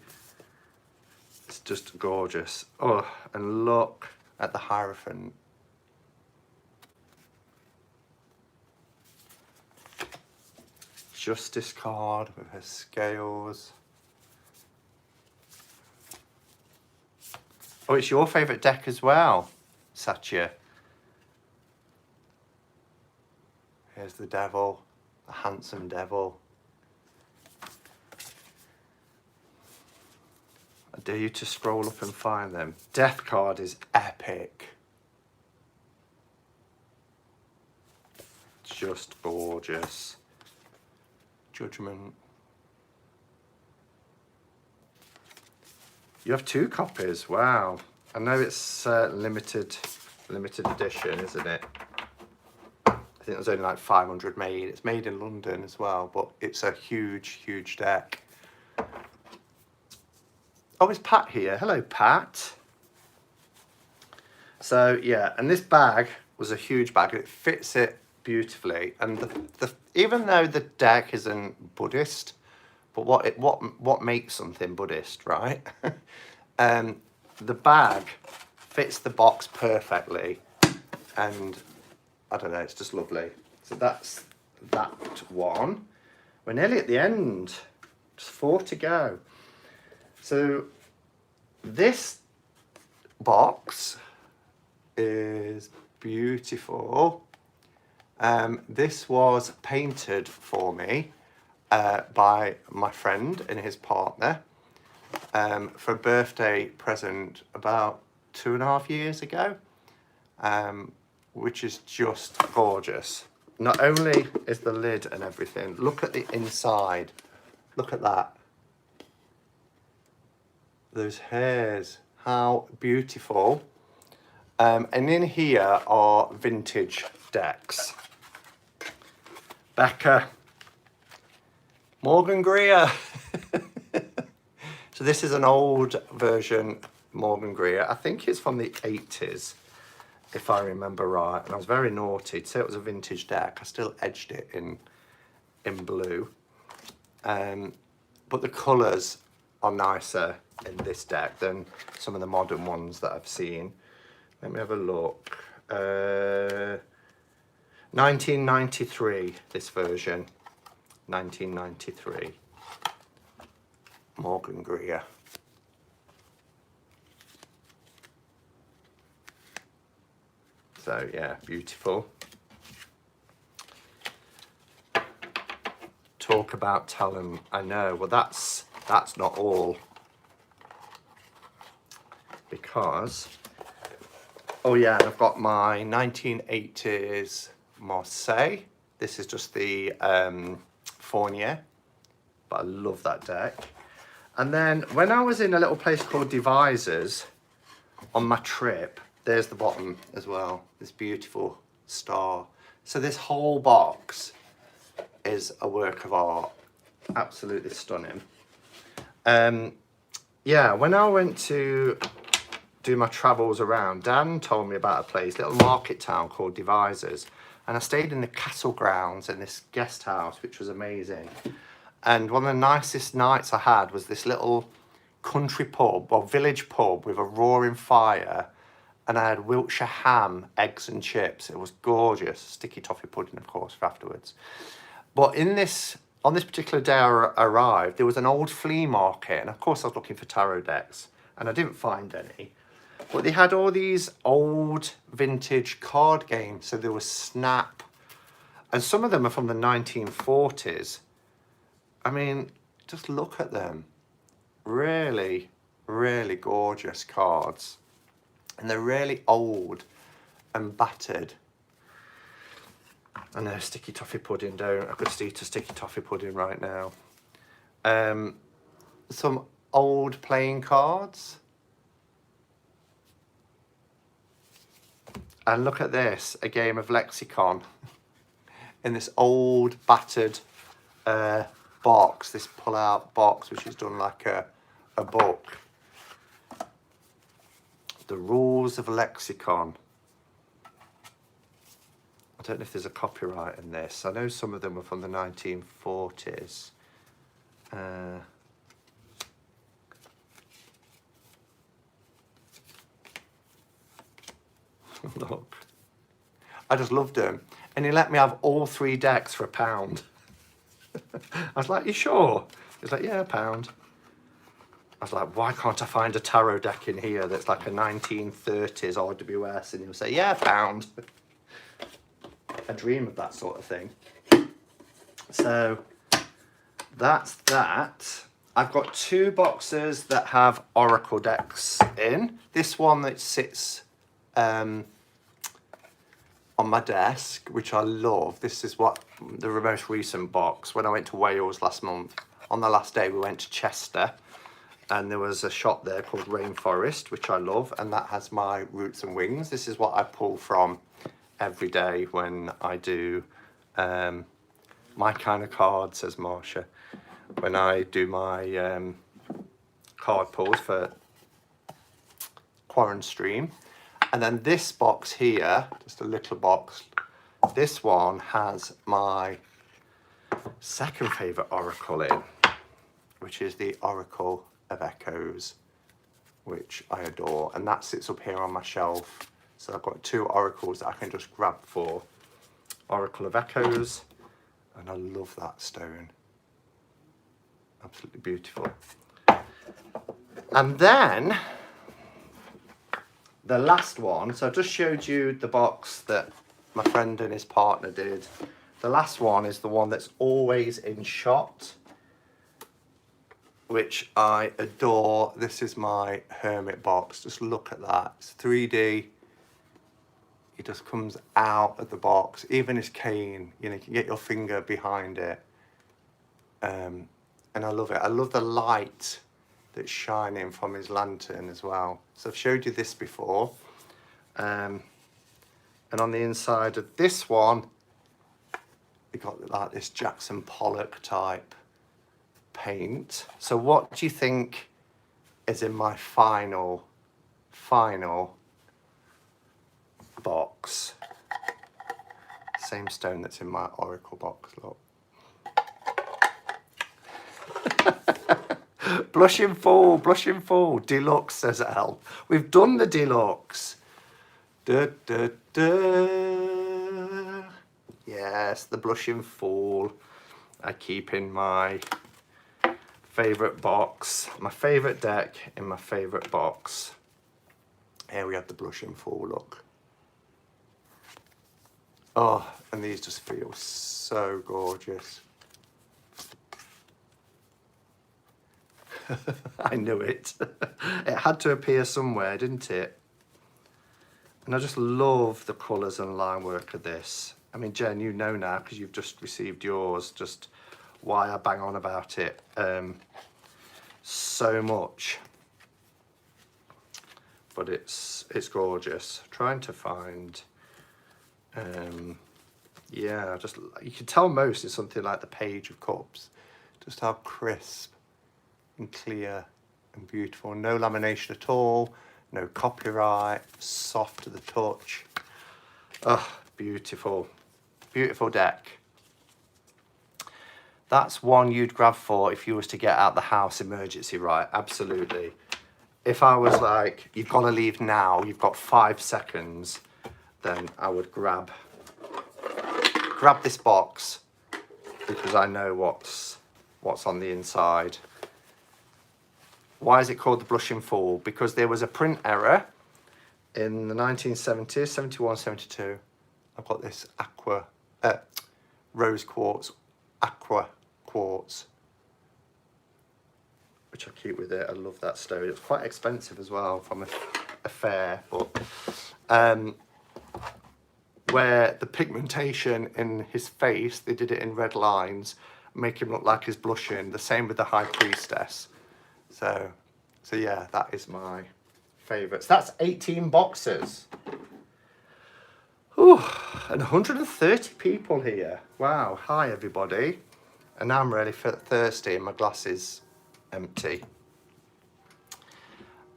It's just gorgeous. Oh, and look at the Hierophant. Justice card with her scales. Oh, it's your favourite deck as well, Satya. Here's the devil, the handsome devil. I dare you to scroll up and find them. Death card is epic. Just gorgeous. Judgment. You have 2 copies. Wow. I know it's limited edition, isn't it? I think there's only like 500 made. It's made in London as well, but it's a huge, huge deck. Oh, is Pat here? Hello, Pat. So yeah, and this bag was a huge bag. It fits it beautifully, and even though the deck isn't Buddhist, but what makes something Buddhist, right? The bag fits the box perfectly, and I don't know, it's just lovely. So that's that one. We're nearly at the end, just 4 to go. So This box is beautiful. This was painted for me by my friend and his partner for a birthday present about 2.5 years ago, which is just gorgeous. Not only is the lid and everything, look at the inside. Look at that. Those hairs, how beautiful. And in here are vintage decks. Becca, Morgan Greer. So this is an old version Morgan Greer. I think it's from the 80s, if I remember right. And I was very naughty to say it was a vintage deck. I still edged it in blue. But the colours are nicer in this deck than some of the modern ones that I've seen. Let me have a look. 1993, this version. 1993. Morgan Greer. So yeah, beautiful. Talk about talent. I know. Well, that's not all. Because, oh yeah, and I've got my 1980s Marseille. This is just the Fournier, but I love that deck. And then when I was in a little place called Devisers on my trip, there's the bottom as well, this beautiful star. So this whole box is a work of art, absolutely stunning. Yeah, when I went to do my travels around, Dan told me about a place, little market town called Devisers, and I stayed in the castle grounds in this guest house, which was amazing. And one of the nicest nights I had was this little country pub or village pub with a roaring fire, and I had Wiltshire ham, eggs and chips. It was gorgeous. Sticky toffee pudding, of course, for afterwards. But on this particular day I arrived, there was an old flea market, and of course I was looking for tarot decks, and I didn't find any. But they had all these old vintage card games. So there was Snap, and some of them are from the 1940s. I mean, just look at them. Really, really gorgeous cards. And they're really old and battered. I know, sticky toffee pudding, don't I? Could just eat a sticky toffee pudding right now. Some old playing cards. And look at this, a game of Lexicon in this old battered box, this pull-out box, which is done like a book. The Rules of Lexicon. I don't know if there's a copyright in this. I know some of them are from the 1940s. Look, I just loved him, and he let me have all 3 decks for £1. I was like, "You sure?" He's like, "Yeah, £1." I was like, "Why can't I find a tarot deck in here that's like a 1930s RWS?" And he'll say, "Yeah, £1." I dream of that sort of thing. So that's that. I've got 2 boxes that have oracle decks in. This one that sits on my desk, which I love. This is what the most recent box. When I went to Wales last month, on the last day we went to Chester, and there was a shop there called Rainforest, which I love, and that has my roots and wings. This is what I pull from every day when I do my kind of card, says Marsha, when I do my card pulls for Quarren Stream. And then this box here, just a little box, this one has my second favourite oracle in, which is the Oracle of Echoes, which I adore, and that sits up here on my shelf. So I've got 2 oracles that I can just grab for. Oracle of Echoes, and I love that stone. Absolutely beautiful. And then the last one, so I just showed you the box that my friend and his partner did. The last one is the one that's always in shot, which I adore. This is my Hermit box. Just look at that. It's 3D. It just comes out of the box. Even his cane, you know, you can get your finger behind it. And I love it. I love the light that's shining from his lantern as well. So I've showed you this before. And on the inside of this one, we got like this Jackson Pollock type paint. So what do you think is in my final box? Same stone that's in my Oracle box, look. Blushing Fool, deluxe, says Elle. We've done the deluxe. Da, da, da. Yes, the Blushing Fool. I keep in my favourite box, my favourite deck in my favourite box. Here we have the Blushing Fool, look. Oh, and these just feel so gorgeous. I knew it. It had to appear somewhere, didn't it? And I just love the colours and line work of this. I mean, Jen, you know now, because you've just received yours, just why I bang on about it so much. But it's gorgeous. Trying to find, yeah, just, you can tell most is something like the Page of Cups. Just how crisp and clear and beautiful. No lamination at all, no copyright, soft to the touch. Oh, beautiful, beautiful deck. That's one you'd grab for if you was to get out the house emergency, right? Absolutely. If I was like, you've got to leave now, you've got 5 seconds, then I would grab this box because I know what's on the inside. Why is it called the Blushing Fool? Because there was a print error in the 1970s, 71, 72. I've got this rose quartz, aqua quartz, which I keep with it. I love that stone. It's quite expensive as well from a fair, but where the pigmentation in his face, they did it in red lines, make him look like he's blushing. The same with the High Priestess. So yeah, that is my favourites. That's 18 boxes. Ooh, and 130 people here. Wow, hi everybody. And now I'm really thirsty and my glass is empty.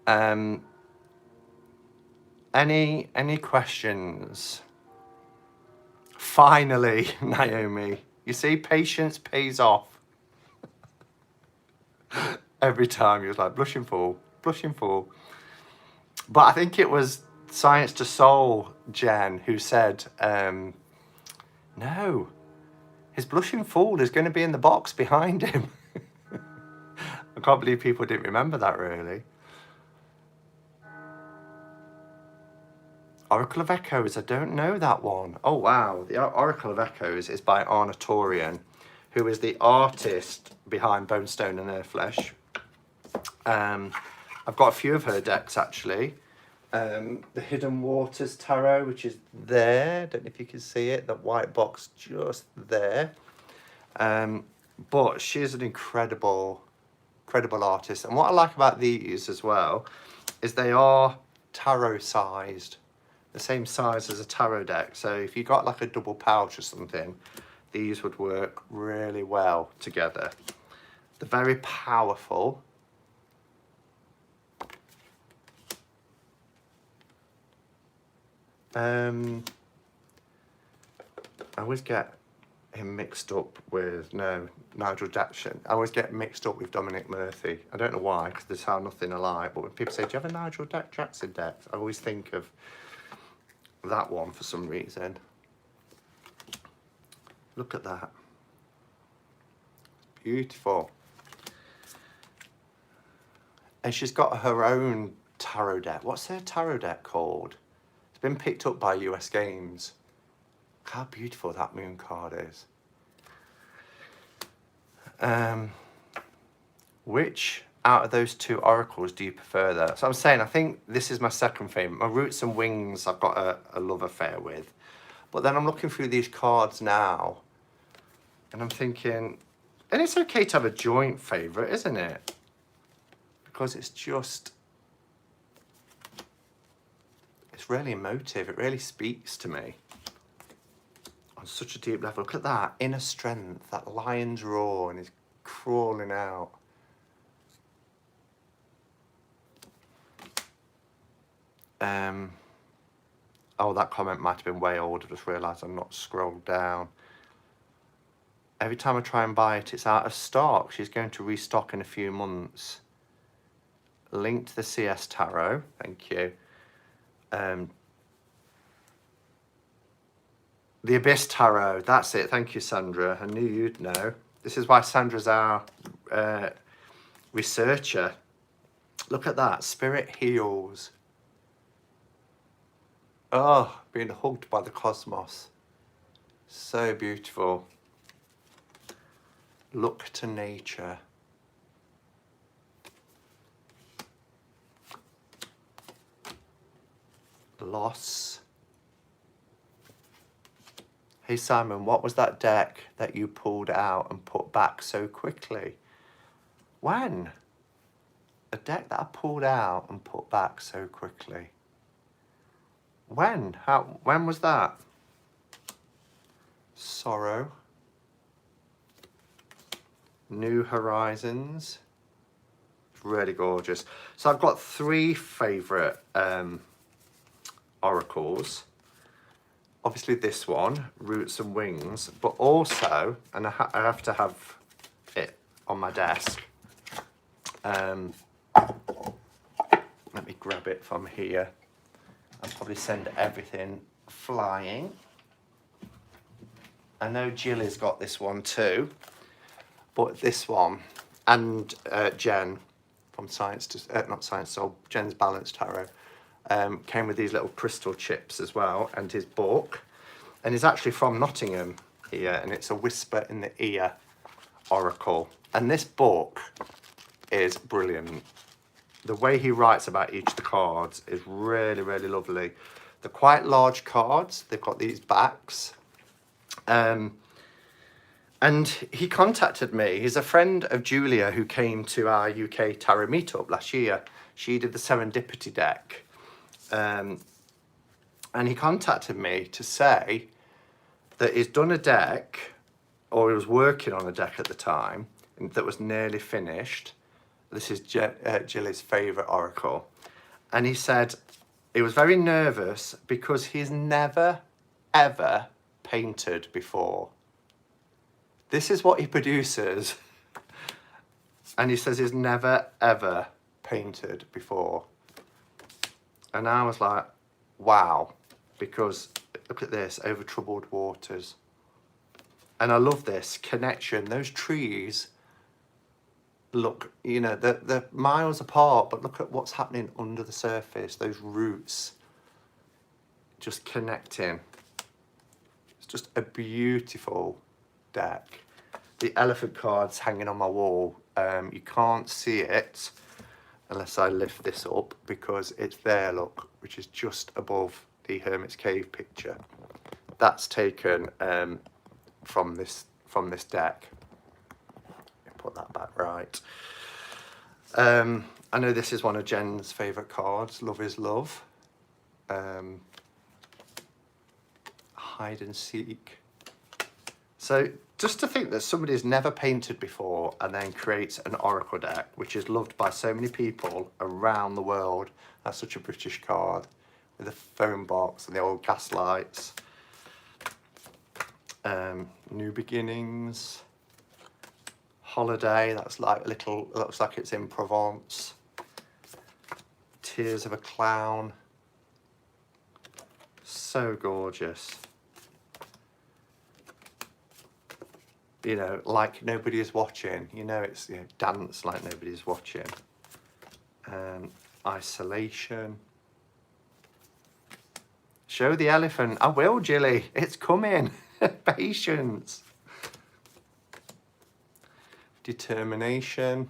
Any questions? Finally, Naomi. You see, patience pays off. Every time he was like, Blushing Fool, Blushing Fool. But I think it was Science to Soul, Jen, who said, no, his Blushing Fool is going to be in the box behind him. I can't believe people didn't remember that, really. Oracle of Echoes, I don't know that one. Oh, wow. The Oracle of Echoes is by Arna Torian, who is the artist behind Bone, Stone and Earthflesh. I've got a few of her decks, actually. The Hidden Waters Tarot, which is there. Don't know if you can see it. That white box just there. But she's an incredible artist. And what I like about these as well is they are tarot sized. The same size as a tarot deck. So if you got like a double pouch or something, these would work really well together. They're very powerful. I always get him mixed up with, Nigel Jackson. I always get mixed up with Dominic Murphy. I don't know why, because they sound nothing alike. But when people say, do you have a Nigel Jackson deck? I always think of that one for some reason. Look at that. Beautiful. And she's got her own tarot deck. What's her tarot deck called? It's been picked up by US Games. Look how beautiful that moon card is. Which out of those two oracles do you prefer though? So I'm saying, I think this is my second favourite. My Roots and Wings I've got a love affair with. But then I'm looking through these cards now and I'm thinking, and it's okay to have a joint favourite, isn't it? Because it's just, it's really emotive. It really speaks to me on such a deep level. Look at that inner strength, that lion's roar, and he's crawling out. Oh, that comment might have been way old. I just realised I'm not scrolled down. Every time I try and buy it, it's out of stock. She's going to restock in a few months. Link to the CS Tarot. Thank you. The Abyss Tarot. That's it. Thank you, Sandra. I knew you'd know. This is why Sandra's our researcher. Look at that. Spirit heals. Oh, being hugged by the cosmos. So beautiful. Look to nature. Loss. Hey Simon, what was that deck that you pulled out and put back so quickly? When? A deck that I pulled out and put back so quickly. When? How? When was that? Sorrow. New Horizons. Really gorgeous. So I've got three favourite oracles. Obviously this one, Roots and Wings, but also, and I have to have it on my desk. Let me grab it from here. I'll probably send everything flying. I know Jilly's got this one too, but this one, and Jen from Jen's Balanced Tarot, came with these little crystal chips as well, and his book. And he's actually from Nottingham here, and it's a Whisper in the Ear oracle. And this book is brilliant. The way he writes about each of the cards is really, really lovely. They're quite large cards. They've got these backs. And he contacted me. He's a friend of Julia who came to our UK Tarot meetup last year. She did the Serendipity deck. And he contacted me to say that he's done a deck, or he was working on a deck at the time, that was nearly finished. This is Jilly's favourite oracle. And he said he was very nervous because he's never, ever painted before. This is what he produces. And he says he's never, ever painted before. And I was like, wow, because look at this, Over Troubled Waters. And I love this connection. Those trees look, you know, they're miles apart, but look at what's happening under the surface, those roots just connecting. It's just a beautiful deck. The elephant card's hanging on my wall. You can't see it unless I lift this up, because it's there, look, which is just above the Hermit's Cave picture. That's taken from this deck. Put that back right. I know this is one of Jen's favourite cards, Love is Love. Hide and Seek. So just to think that somebody's never painted before and then creates an oracle deck, which is loved by so many people around the world. That's such a British card, with the phone box and the old gas lights. New Beginnings. Holiday, that's like a little, looks like it's in Provence. Tears of a Clown. So gorgeous. You know, like nobody is watching. You know, it's, you know, Dance Like Nobody is watching. Isolation. Show the elephant. I will, Jilly. It's coming. Patience. Determination.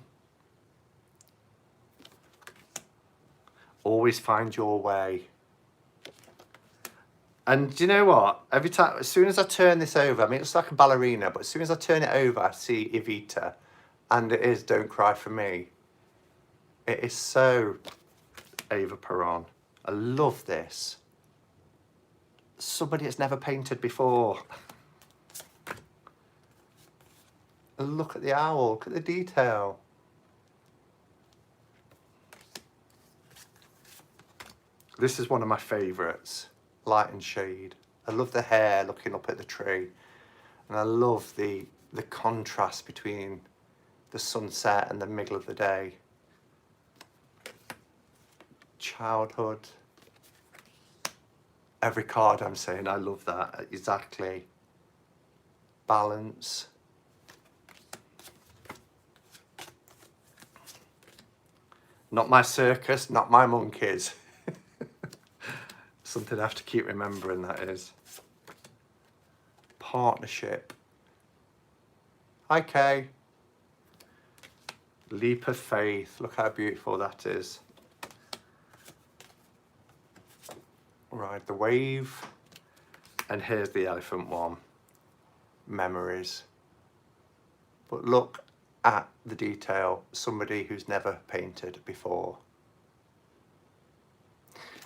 Always find your way. And do you know what? Every time, as soon as I turn this over, I mean, it's like a ballerina, but as soon as I turn it over, I see Evita. And it is Don't Cry For Me. It is so Eva Peron. I love this. Somebody that's never painted before. And look at the owl, look at the detail. This is one of my favourites, Light and Shade. I love the hair looking up at the tree. And I love the contrast between the sunset and the middle of the day. Childhood. Every card I'm saying, I love that, exactly. Balance. Not my circus, not my monkeys. Something I have to keep remembering, that is. Partnership. Hi, Kay. Leap of faith. Look how beautiful that is. Ride the wave. And here's the elephant one. Memories. But look at the detail. Somebody who's never painted before.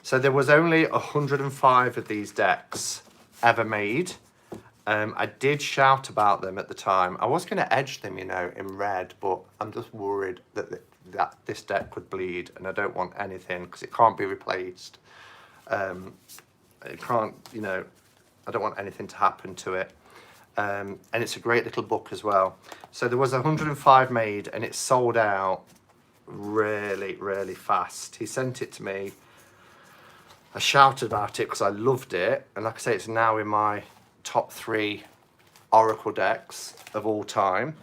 So there was only 105 of these decks ever made. I did shout about them at the time. I was going to edge them, you know, in red, but I'm just worried that this deck would bleed, and I don't want anything because it can't be replaced. It can't, you know, I don't want anything to happen to it. And it's a great little book as well. So there was 105 made, and it sold out really, really fast. He sent it to me. I shouted about it because I loved it, and like I say, it's now in my top 3 Oracle decks of all time.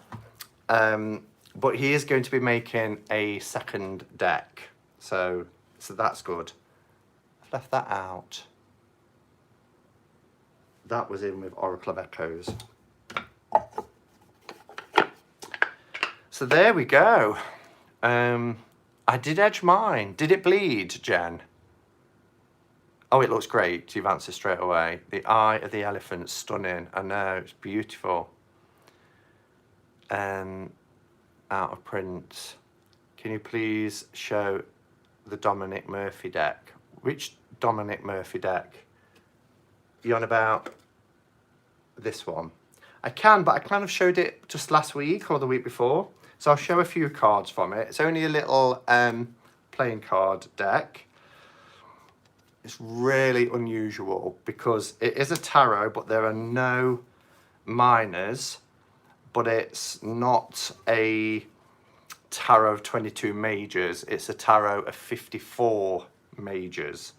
But he is going to be making a second deck, so that's good. I've left that out. That was in with Oracle of Echoes. So there we go. I did edge mine. Did it bleed, Jen? Oh, it looks great. You've answered straight away. The eye of the elephant, stunning. I know, it's beautiful. Out of print. Can you please show the Dominic Murphy deck? Which Dominic Murphy deck? You on about this one? I can, but I kind of showed it just last week or the week before. So I'll show a few cards from it. It's only a little playing card deck. It's really unusual because it is a tarot, but there are no minors, but it's not a tarot of 22 majors. It's a tarot of 54 majors.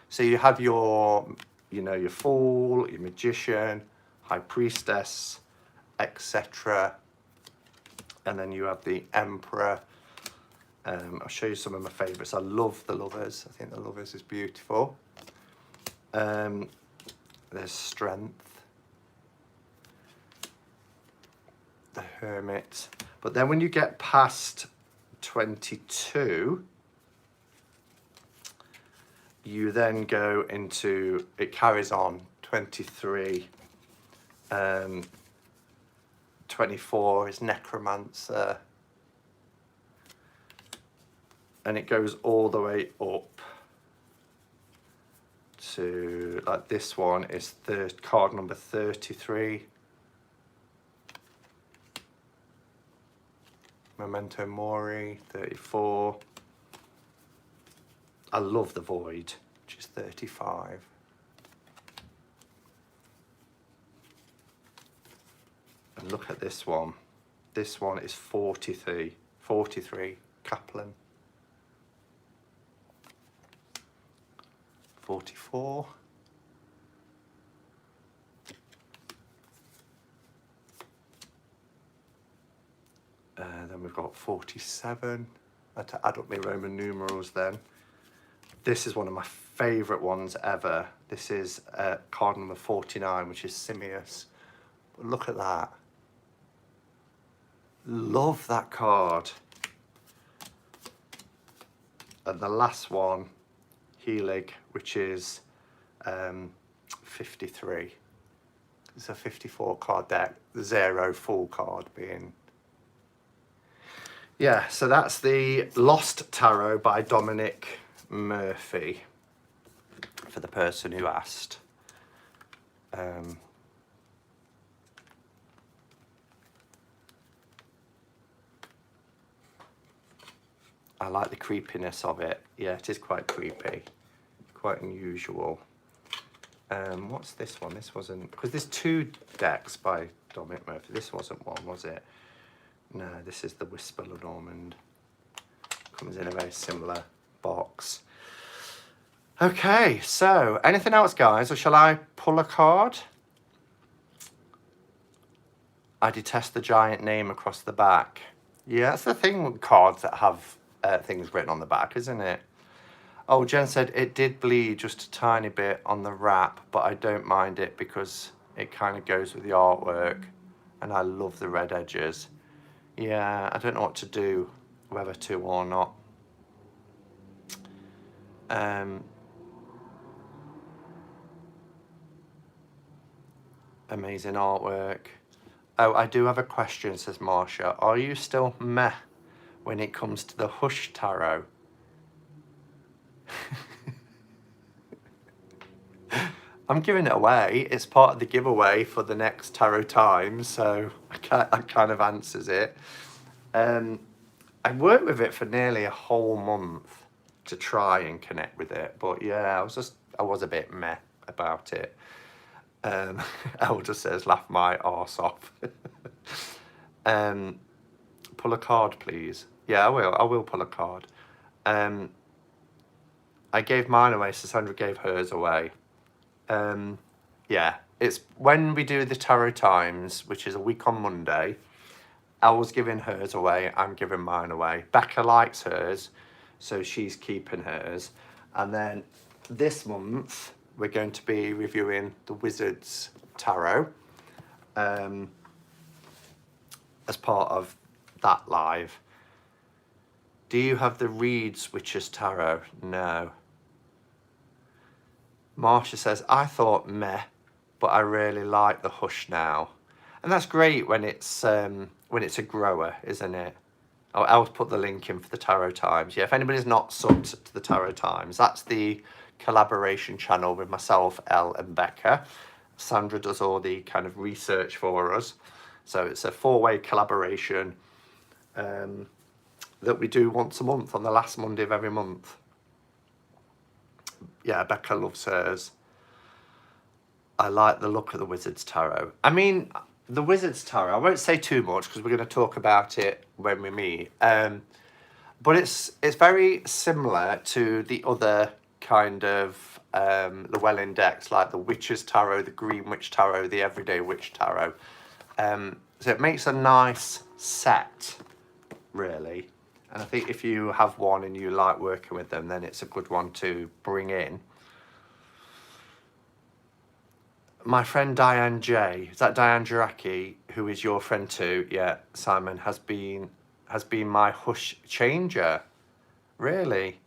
So you have your, you know, your Fool, your Magician, High Priestess, etc. And then you have the Emperor. I'll show you some of my favourites. I love the Lovers. I think the Lovers is beautiful. There's Strength. The Hermit. But then when you get past 22, you then go into, it carries on, 23. 24 is Necromancer. And it goes all the way up to, like this one is card number 33. Memento Mori, 34. I love the Void, which is 35. And look at this one. This one is 43. Kaplan. 44. Then we've got 47. I had to add up my Roman numerals then. This is one of my favourite ones ever. This is card number 49, which is Simius. But look at that. Love that card. And the last one, Helig, which is 53. It's a 54 card deck, the 0 full card being... Yeah, so that's the Lost Tarot by Dominic Murphy, for the person who asked. I like the creepiness of it. Yeah, it is quite creepy, quite unusual. What's this one? This wasn't, because there's 2 decks by Dominic Murphy. This wasn't one, was it? No, this is the Whisper Lenormand. Comes in a very similar box. Okay, so anything else, guys, or shall I pull a card? I detest the giant name across the back. Yeah, that's the thing with cards that have things written on the back, isn't it? Oh, Jen said it did bleed just a tiny bit on the wrap, but I don't mind it because it kind of goes with the artwork, and I love the red edges. Yeah, I don't know what to do, whether to or not. Amazing artwork. Oh, I do have a question, says Marsha. Are you still meh when it comes to the Hush Tarot? I'm giving it away. It's part of the giveaway for the next Tarot Times, so I kind of answers it. I worked with it for nearly a whole month to try and connect with it, but yeah, I was a bit meh about it. Elder says, laugh my arse off. Pull a card, please. Yeah, I will pull a card. I gave mine away, so Sandra gave hers away. Yeah, it's when we do the Tarot Times, which is a week on Monday. Elle's giving hers away, I'm giving mine away. Becca likes hers, so she's keeping hers. And then this month, we're going to be reviewing the Wizards Tarot as part of that live. Do you have the Reed's Witches Tarot? No. Marsha says, I thought meh, but I really like the Hush now. And that's great when it's a grower, isn't it? Oh, I'll put the link in for the Tarot Times. Yeah, if anybody's not subbed to the Tarot Times, that's the collaboration channel with myself, Elle and Becca. Sandra does all the kind of research for us. So it's a 4-way collaboration that we do once a month on the last Monday of every month. Yeah, Becca loves hers. I like the look of the Wizard's Tarot. I mean, the Wizard's Tarot, I won't say too much because we're going to talk about it when we meet. But it's very similar to the other kind of Llewellyn decks, like the Witch's Tarot, the Green Witch Tarot, the Everyday Witch Tarot. So it makes a nice set, really. And I think if you have one and you like working with them, then it's a good one to bring in. My friend Diane J, is that Diane Jaraki, who is your friend too? Yeah, Simon, has been my Hush changer. Really?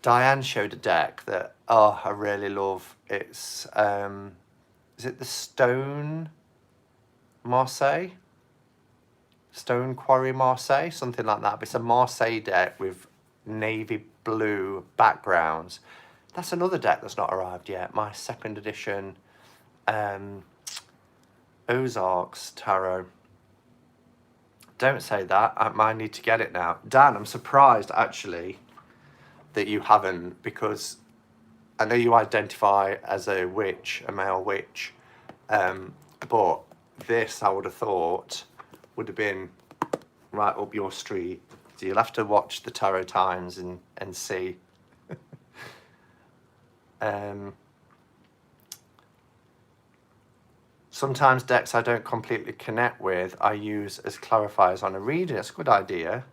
Diane showed a deck that, oh, I really love. It's, is it the Stone Marseille? Stone Quarry Marseille, something like that. But it's a Marseille deck with navy blue backgrounds. That's another deck that's not arrived yet. My 2nd edition Ozarks Tarot. Don't say that. I might need to get it now. Dan, I'm surprised actually that you haven't, because I know you identify as a witch, a male witch. But this, I would have thought, would have been right up your street. So you'll have to watch the Tarot Times and see. Sometimes decks I don't completely connect with, I use as clarifiers on a reading. It's a good idea.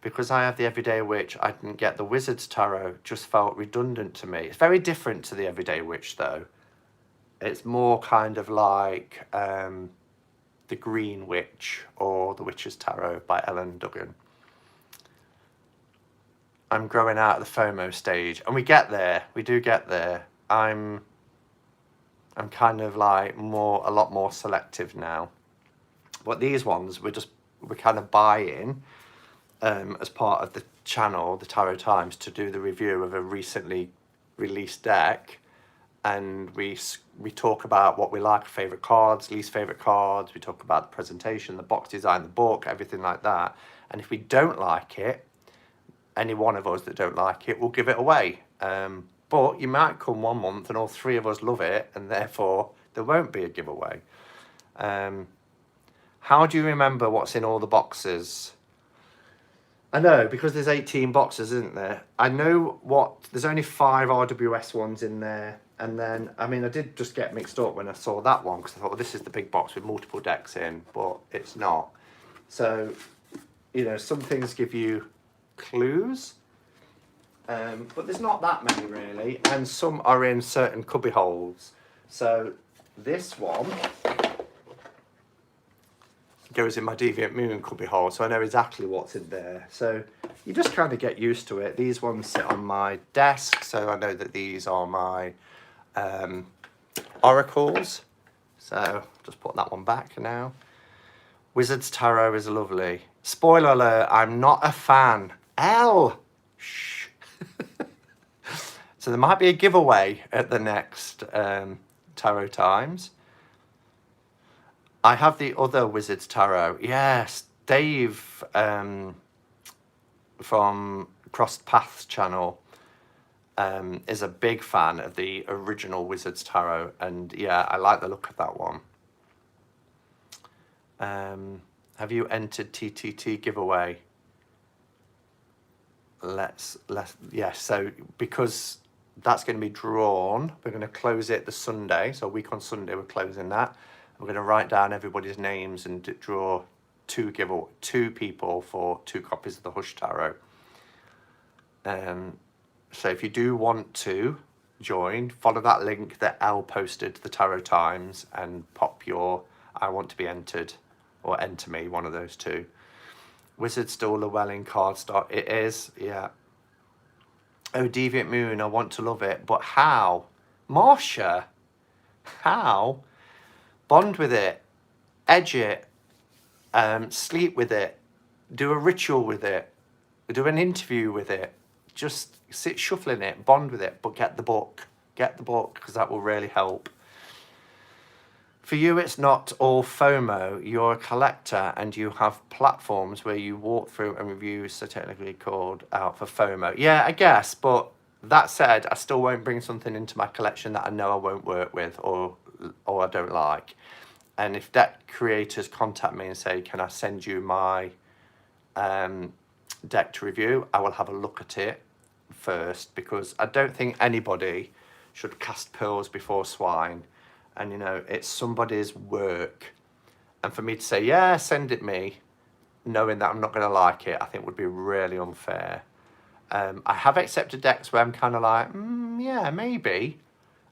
because I have the Everyday Witch, I didn't get the Wizard's Tarot. Just felt redundant to me. It's very different to the Everyday Witch, though. It's more kind of like the Green Witch or the Witch's Tarot by Ellen Duggan. I'm growing out of the FOMO stage, and we get there. We do get there. I'm kind of like a lot more selective now. But these ones we're kind of buying as part of the channel, the Tarot Times, to do the review of a recently released deck, and we talk about what we like, favourite cards, least favourite cards. We talk about the presentation, the box design, the book, everything like that. And if we don't like it, any one of us that don't like it, we'll give it away. But you might come one month and all three of us love it, and therefore there won't be a giveaway. How do you remember what's in all the boxes? I know, because there's 18 boxes, isn't there? I know there's only 5 RWS ones in there. And then, I mean, I did just get mixed up when I saw that one, because I thought, well, this is the big box with multiple decks in, but it's not. So, you know, some things give you clues, but there's not that many really, and some are in certain cubby holes. So this one goes in my Deviant Moon cubby hole, so I know exactly what's in there. So you just kind of get used to it. These ones sit on my desk, so I know that these are my oracles. So just put that one back now. Wizard's Tarot is lovely. Spoiler alert, I'm not a fan. Shh. So there might be a giveaway at the next Tarot Times. I have the other Wizard's Tarot. Yes, Dave from Crossed Paths channel is a big fan of the original Wizard's Tarot. And yeah, I like the look of that one. Have you entered TTT giveaway? Yes, so because that's going to be drawn, we're going to close it the Sunday, so a week on Sunday we're closing that. We're going to write down everybody's names and draw two people for 2 copies of the Hush Tarot. So if you do want to join, follow that link that Elle posted to the Tarot Times and pop your I want to be entered, or enter me, one of those two. Wizard still Llewellyn card stock. It is, yeah. Oh, Deviant Moon, I want to love it. But how? Marsha, how? Bond with it. Edge it. Sleep with it. Do a ritual with it. Do an interview with it. Just sit shuffling it. Bond with it. But get the book. Get the book, because that will really help. For you, it's not all FOMO. You're a collector and you have platforms where you walk through and reviews, so technically called out for FOMO. Yeah, I guess, but that said, I still won't bring something into my collection that I know I won't work with or I don't like. And if deck creators contact me and say, can I send you my deck to review, I will have a look at it first, because I don't think anybody should cast pearls before swine. And, you know, it's somebody's work. And for me to say, yeah, send it me, knowing that I'm not going to like it, I think would be really unfair. I have accepted decks where I'm kind of like, yeah, maybe.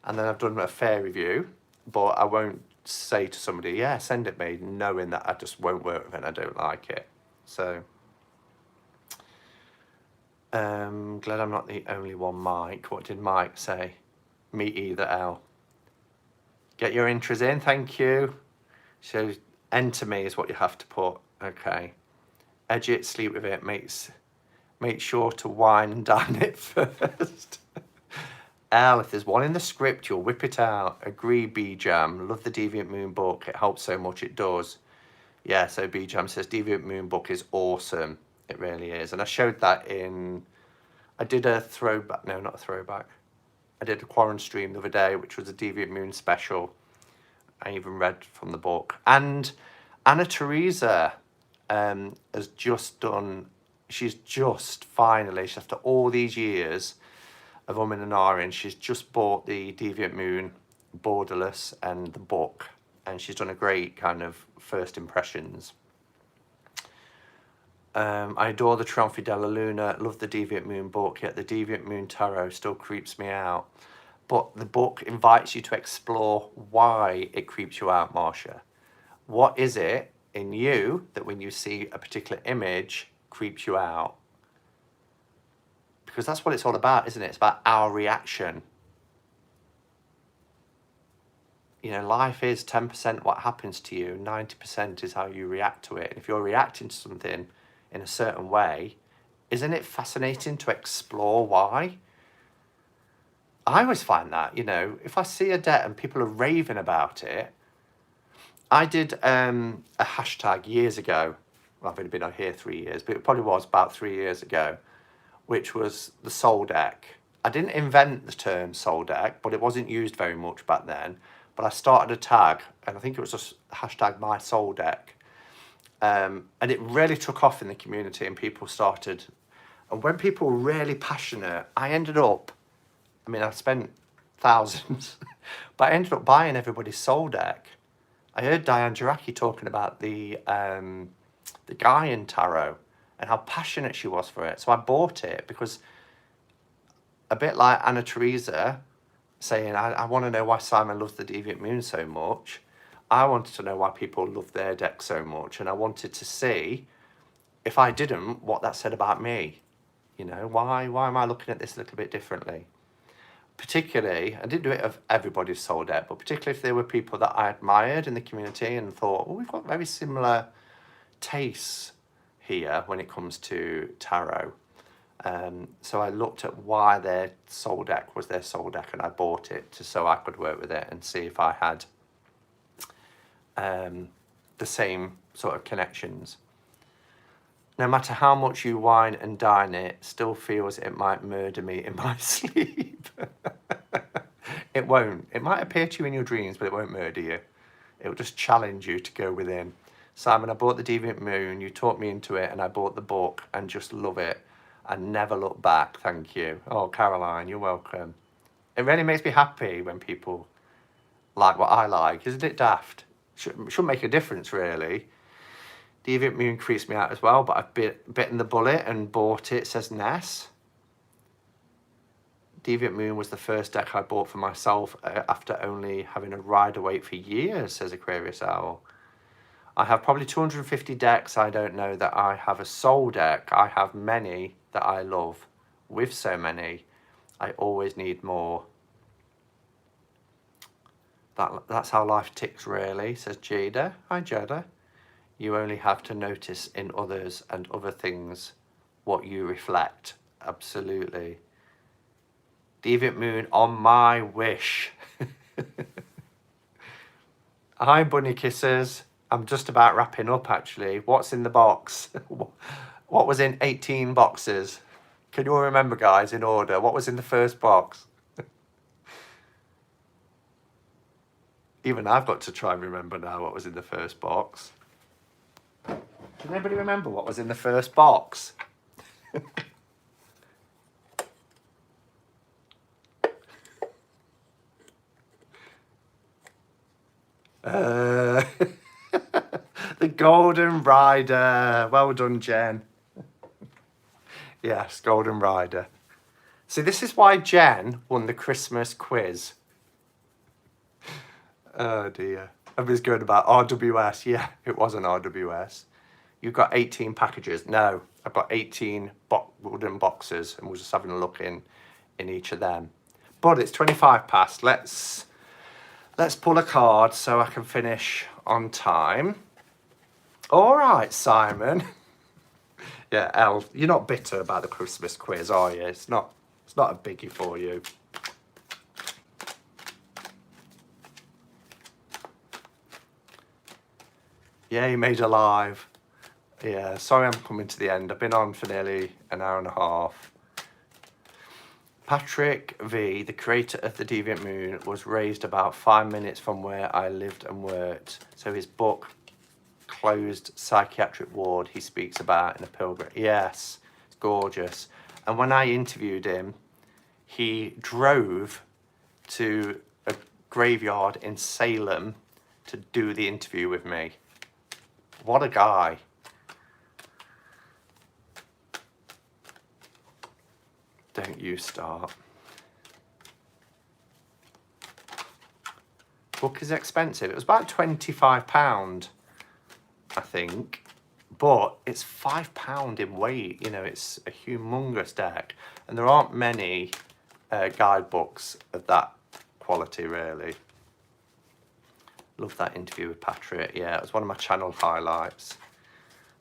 And then I've done a fair review. But I won't say to somebody, yeah, send it me, knowing that I just won't work with it and I don't like it. So, glad I'm not the only one, Mike. What did Mike say? Me either, Elle. Get your intros in, thank you. So enter me is what you have to put. Okay. Edge it, sleep with it, make sure to wine and dine it first. Elle, if there's one in the script, you'll whip it out. Agree, B-Jam. Love the Deviant Moon book. It helps so much, it does. Yeah, so B-Jam says Deviant Moon book is awesome. It really is. And I showed that I did a throwback, no, not a throwback. I did a Quarren stream the other day, which was a Deviant Moon special. I even read from the book. And Anna Teresa has just done, she's just finally, after all these years of umming and ahhing, she's just bought the Deviant Moon Borderless and the book. And she's done a great kind of first impressions. I adore the Trionfi della Luna, love the Deviant Moon book, yet the Deviant Moon Tarot still creeps me out. But the book invites you to explore why it creeps you out, Marcia. What is it in you that when you see a particular image creeps you out? Because that's what it's all about, isn't it? It's about our reaction. You know, life is 10% what happens to you, 90% is how you react to it. And if you're reacting to something in a certain way, isn't it fascinating to explore why? I always find that, you know, if I see a debt and people are raving about it, I did a hashtag years ago. Well, I've only been on here 3 years, but it probably was about 3 years ago, which was the Soul Deck. I didn't invent the term Soul Deck, but it wasn't used very much back then. But I started a tag, and I think it was just hashtag My Soul Deck. And it really took off in the community, and people started. And when people were really passionate, I ended up, I mean, I spent thousands, but I ended up buying everybody's Soul Deck. I heard Diane Jaracki talking about the Gaian Tarot and how passionate she was for it. So I bought it because, a bit like Anna Teresa saying, I want to know why Simon loves the Deviant Moon so much. I wanted to know why people love their deck so much. And I wanted to see, if I didn't, what that said about me. You know, why am I looking at this a little bit differently? Particularly, I didn't do it of everybody's soul deck, but particularly if there were people that I admired in the community and thought, well, we've got very similar tastes here when it comes to tarot. So I looked at why their soul deck was their soul deck, and I bought it just so I could work with it and see if I had the same sort of connections. No matter how much you wine and dine it, still feels it might murder me in my sleep. It won't. It might appear to you in your dreams, but it won't murder you. It will just challenge you to go within. Simon, I bought the Deviant Moon, you talked me into it, and I bought the book and just love it. I never look back, thank you. Oh, Caroline, you're welcome. It really makes me happy when people like what I like. Isn't it daft? Shouldn't make a difference, really. Deviant Moon creeps me out as well, but I've bitten the bullet and bought it, says Ness. Deviant Moon was the first deck I bought for myself after only having a rider wait for years, says Aquarius Owl. I have probably 250 decks. I don't know that I have a soul deck. I have many that I love. With so many, I always need more. That's how life ticks, really, says Jada. Hi, Jada. You only have to notice in others and other things what you reflect. Absolutely. Deviant Moon on my wish. Hi, Bunny Kisses. I'm just about wrapping up, actually. What's in the box? What was in 18 boxes? Can you all remember, guys, in order? What was in the first box? Even I've got to try and remember now what was in the first box. Can anybody remember what was in the first box? The Golden Rider. Well done, Jen. Yes, Golden Rider. See, this is why Jen won the Christmas quiz. Oh dear. Everybody's going about RWS. Yeah, it was an RWS. You've got 18 packages. No, I've got 18 wooden boxes, and we're just having a look in each of them. But it's 25 past. Let's pull a card so I can finish on time. All right, Simon. Yeah, Elle, you're not bitter about the Christmas quiz, are you? It's not a biggie for you. Yeah, you made alive. Yeah, sorry I'm coming to the end. I've been on for nearly an hour and a half. Patrick V, the creator of the Deviant Moon, was raised about 5 minutes from where I lived and worked. So his book, Closed Psychiatric Ward, he speaks about in A Pilgrim. Yes, it's gorgeous. And when I interviewed him, he drove to a graveyard in Salem to do the interview with me. What a guy. You start. Book is expensive. It was about £25, I think, but it's £5 in weight. You know, it's a humongous deck, and there aren't many guidebooks of that quality, really. Love that interview with Patrick. Yeah, it was one of my channel highlights.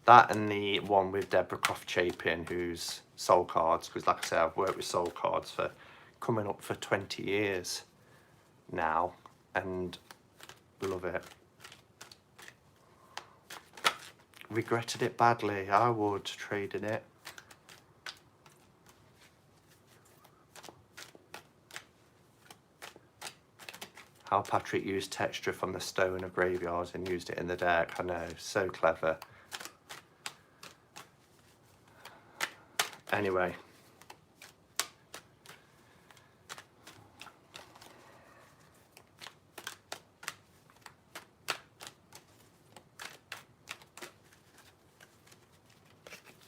That and the one with Deborah Croft-Chapin, who's Soul Cards, because like I say, I've worked with Soul Cards for coming up for 20 years now, and love it. Regretted it badly. I would trade in it. How Patrick used texture from the stone of graveyards and used it in the deck. I know, so clever. Anyway.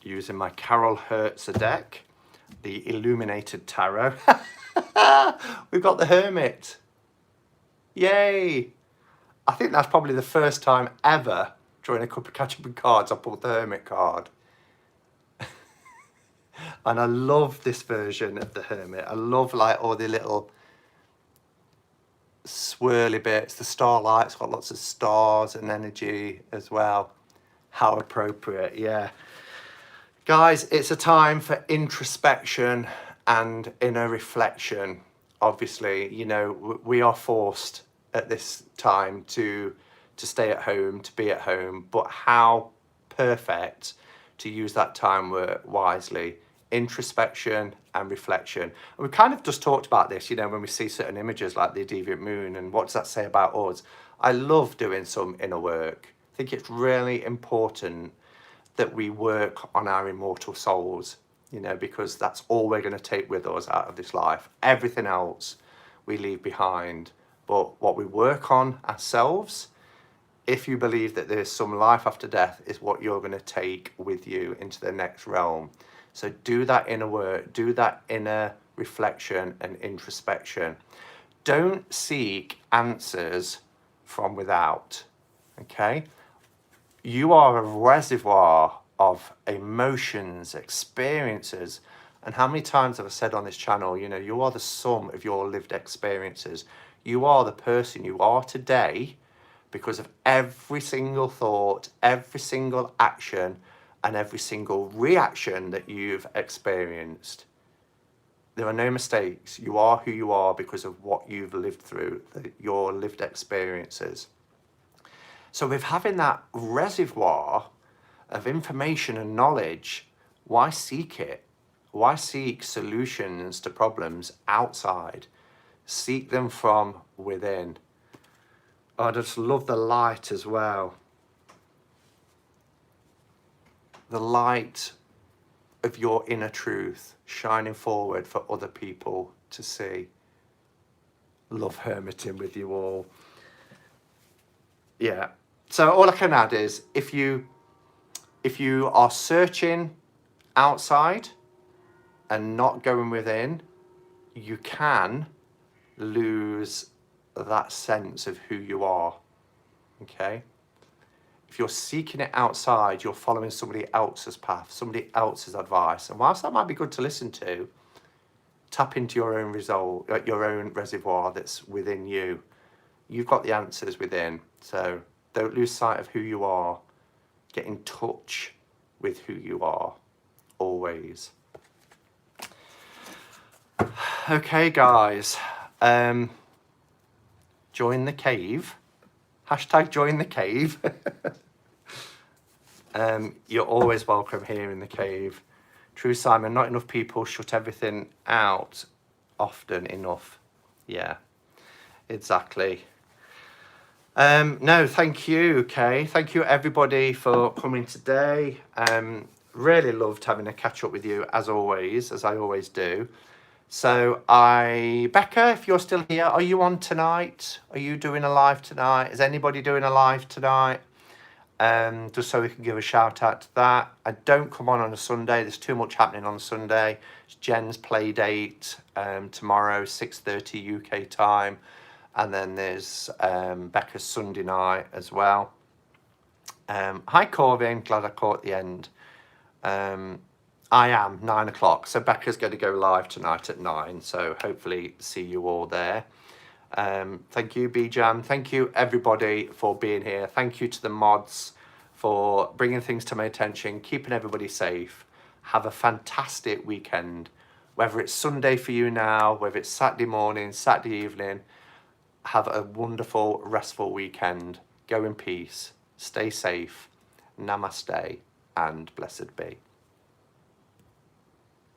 Using my Carol Hertzer deck, the Illuminated Tarot. We've got the Hermit. Yay! I think that's probably the first time ever during a cup of catch up with cards I pulled the Hermit card. And I love this version of the Hermit. I love like all the little swirly bits. The starlight's got lots of stars and energy as well. How appropriate, yeah. Guys, it's a time for introspection and inner reflection. Obviously, you know, we are forced at this time to stay at home, to be at home, but how perfect to use that time wisely. Introspection and reflection. And we kind of just talked about this, you know, when we see certain images like the Deviant Moon, and what does that say about us? I love doing some inner work. I think it's really important that we work on our immortal souls, you know, because that's all we're going to take with us out of this life. Everything else we leave behind. But what we work on ourselves, if you believe that there's some life after death, is what you're going to take with you into the next realm. So do that inner work, do that inner reflection and introspection. Don't seek answers from without, okay? You are a reservoir of emotions, experiences, and how many times have I said on this channel, you know, you are the sum of your lived experiences. You are the person you are today because of every single thought, every single action, and every single reaction that you've experienced. There are no mistakes. You are who you are because of what you've lived through, your lived experiences. So with having that reservoir of information and knowledge, why seek it? Why seek solutions to problems outside? Seek them from within. I just love the light as well. The light of your inner truth shining forward for other people to see. Love hermiting with you all. Yeah. So all I can add is if you are searching outside and not going within, you can lose that sense of who you are, okay? If you're seeking it outside, you're following somebody else's path, somebody else's advice. And whilst that might be good to listen to, tap into your own your own reservoir that's within you. You've got the answers within, so don't lose sight of who you are. Get in touch with who you are, always. Okay, guys. Join the cave. Hashtag join the cave. You're always welcome here in the cave. True, Simon, not enough people shut everything out often enough. Yeah, exactly. No, thank you, okay. Thank you, everybody, for coming today. Really loved having a catch up with you, as always, as I always do. So Becca, if you're still here, are you on tonight? Are you doing a live tonight? Is anybody doing a live tonight? just so we can give a shout out to that. I don't come on a Sunday. There's too much happening on Sunday. It's Jen's play date tomorrow, 6:30 UK time. And then there's Becca's Sunday night as well. Hi Corvin, glad I caught the end. I am 9 o'clock, so Becca's going to go live tonight at 9, so hopefully see you all there. Thank you, BJam. Thank you, everybody, for being here. Thank you to the mods for bringing things to my attention, keeping everybody safe. Have a fantastic weekend. Whether it's Sunday for you now, whether it's Saturday morning, Saturday evening, have a wonderful, restful weekend. Go in peace. Stay safe. Namaste and blessed be.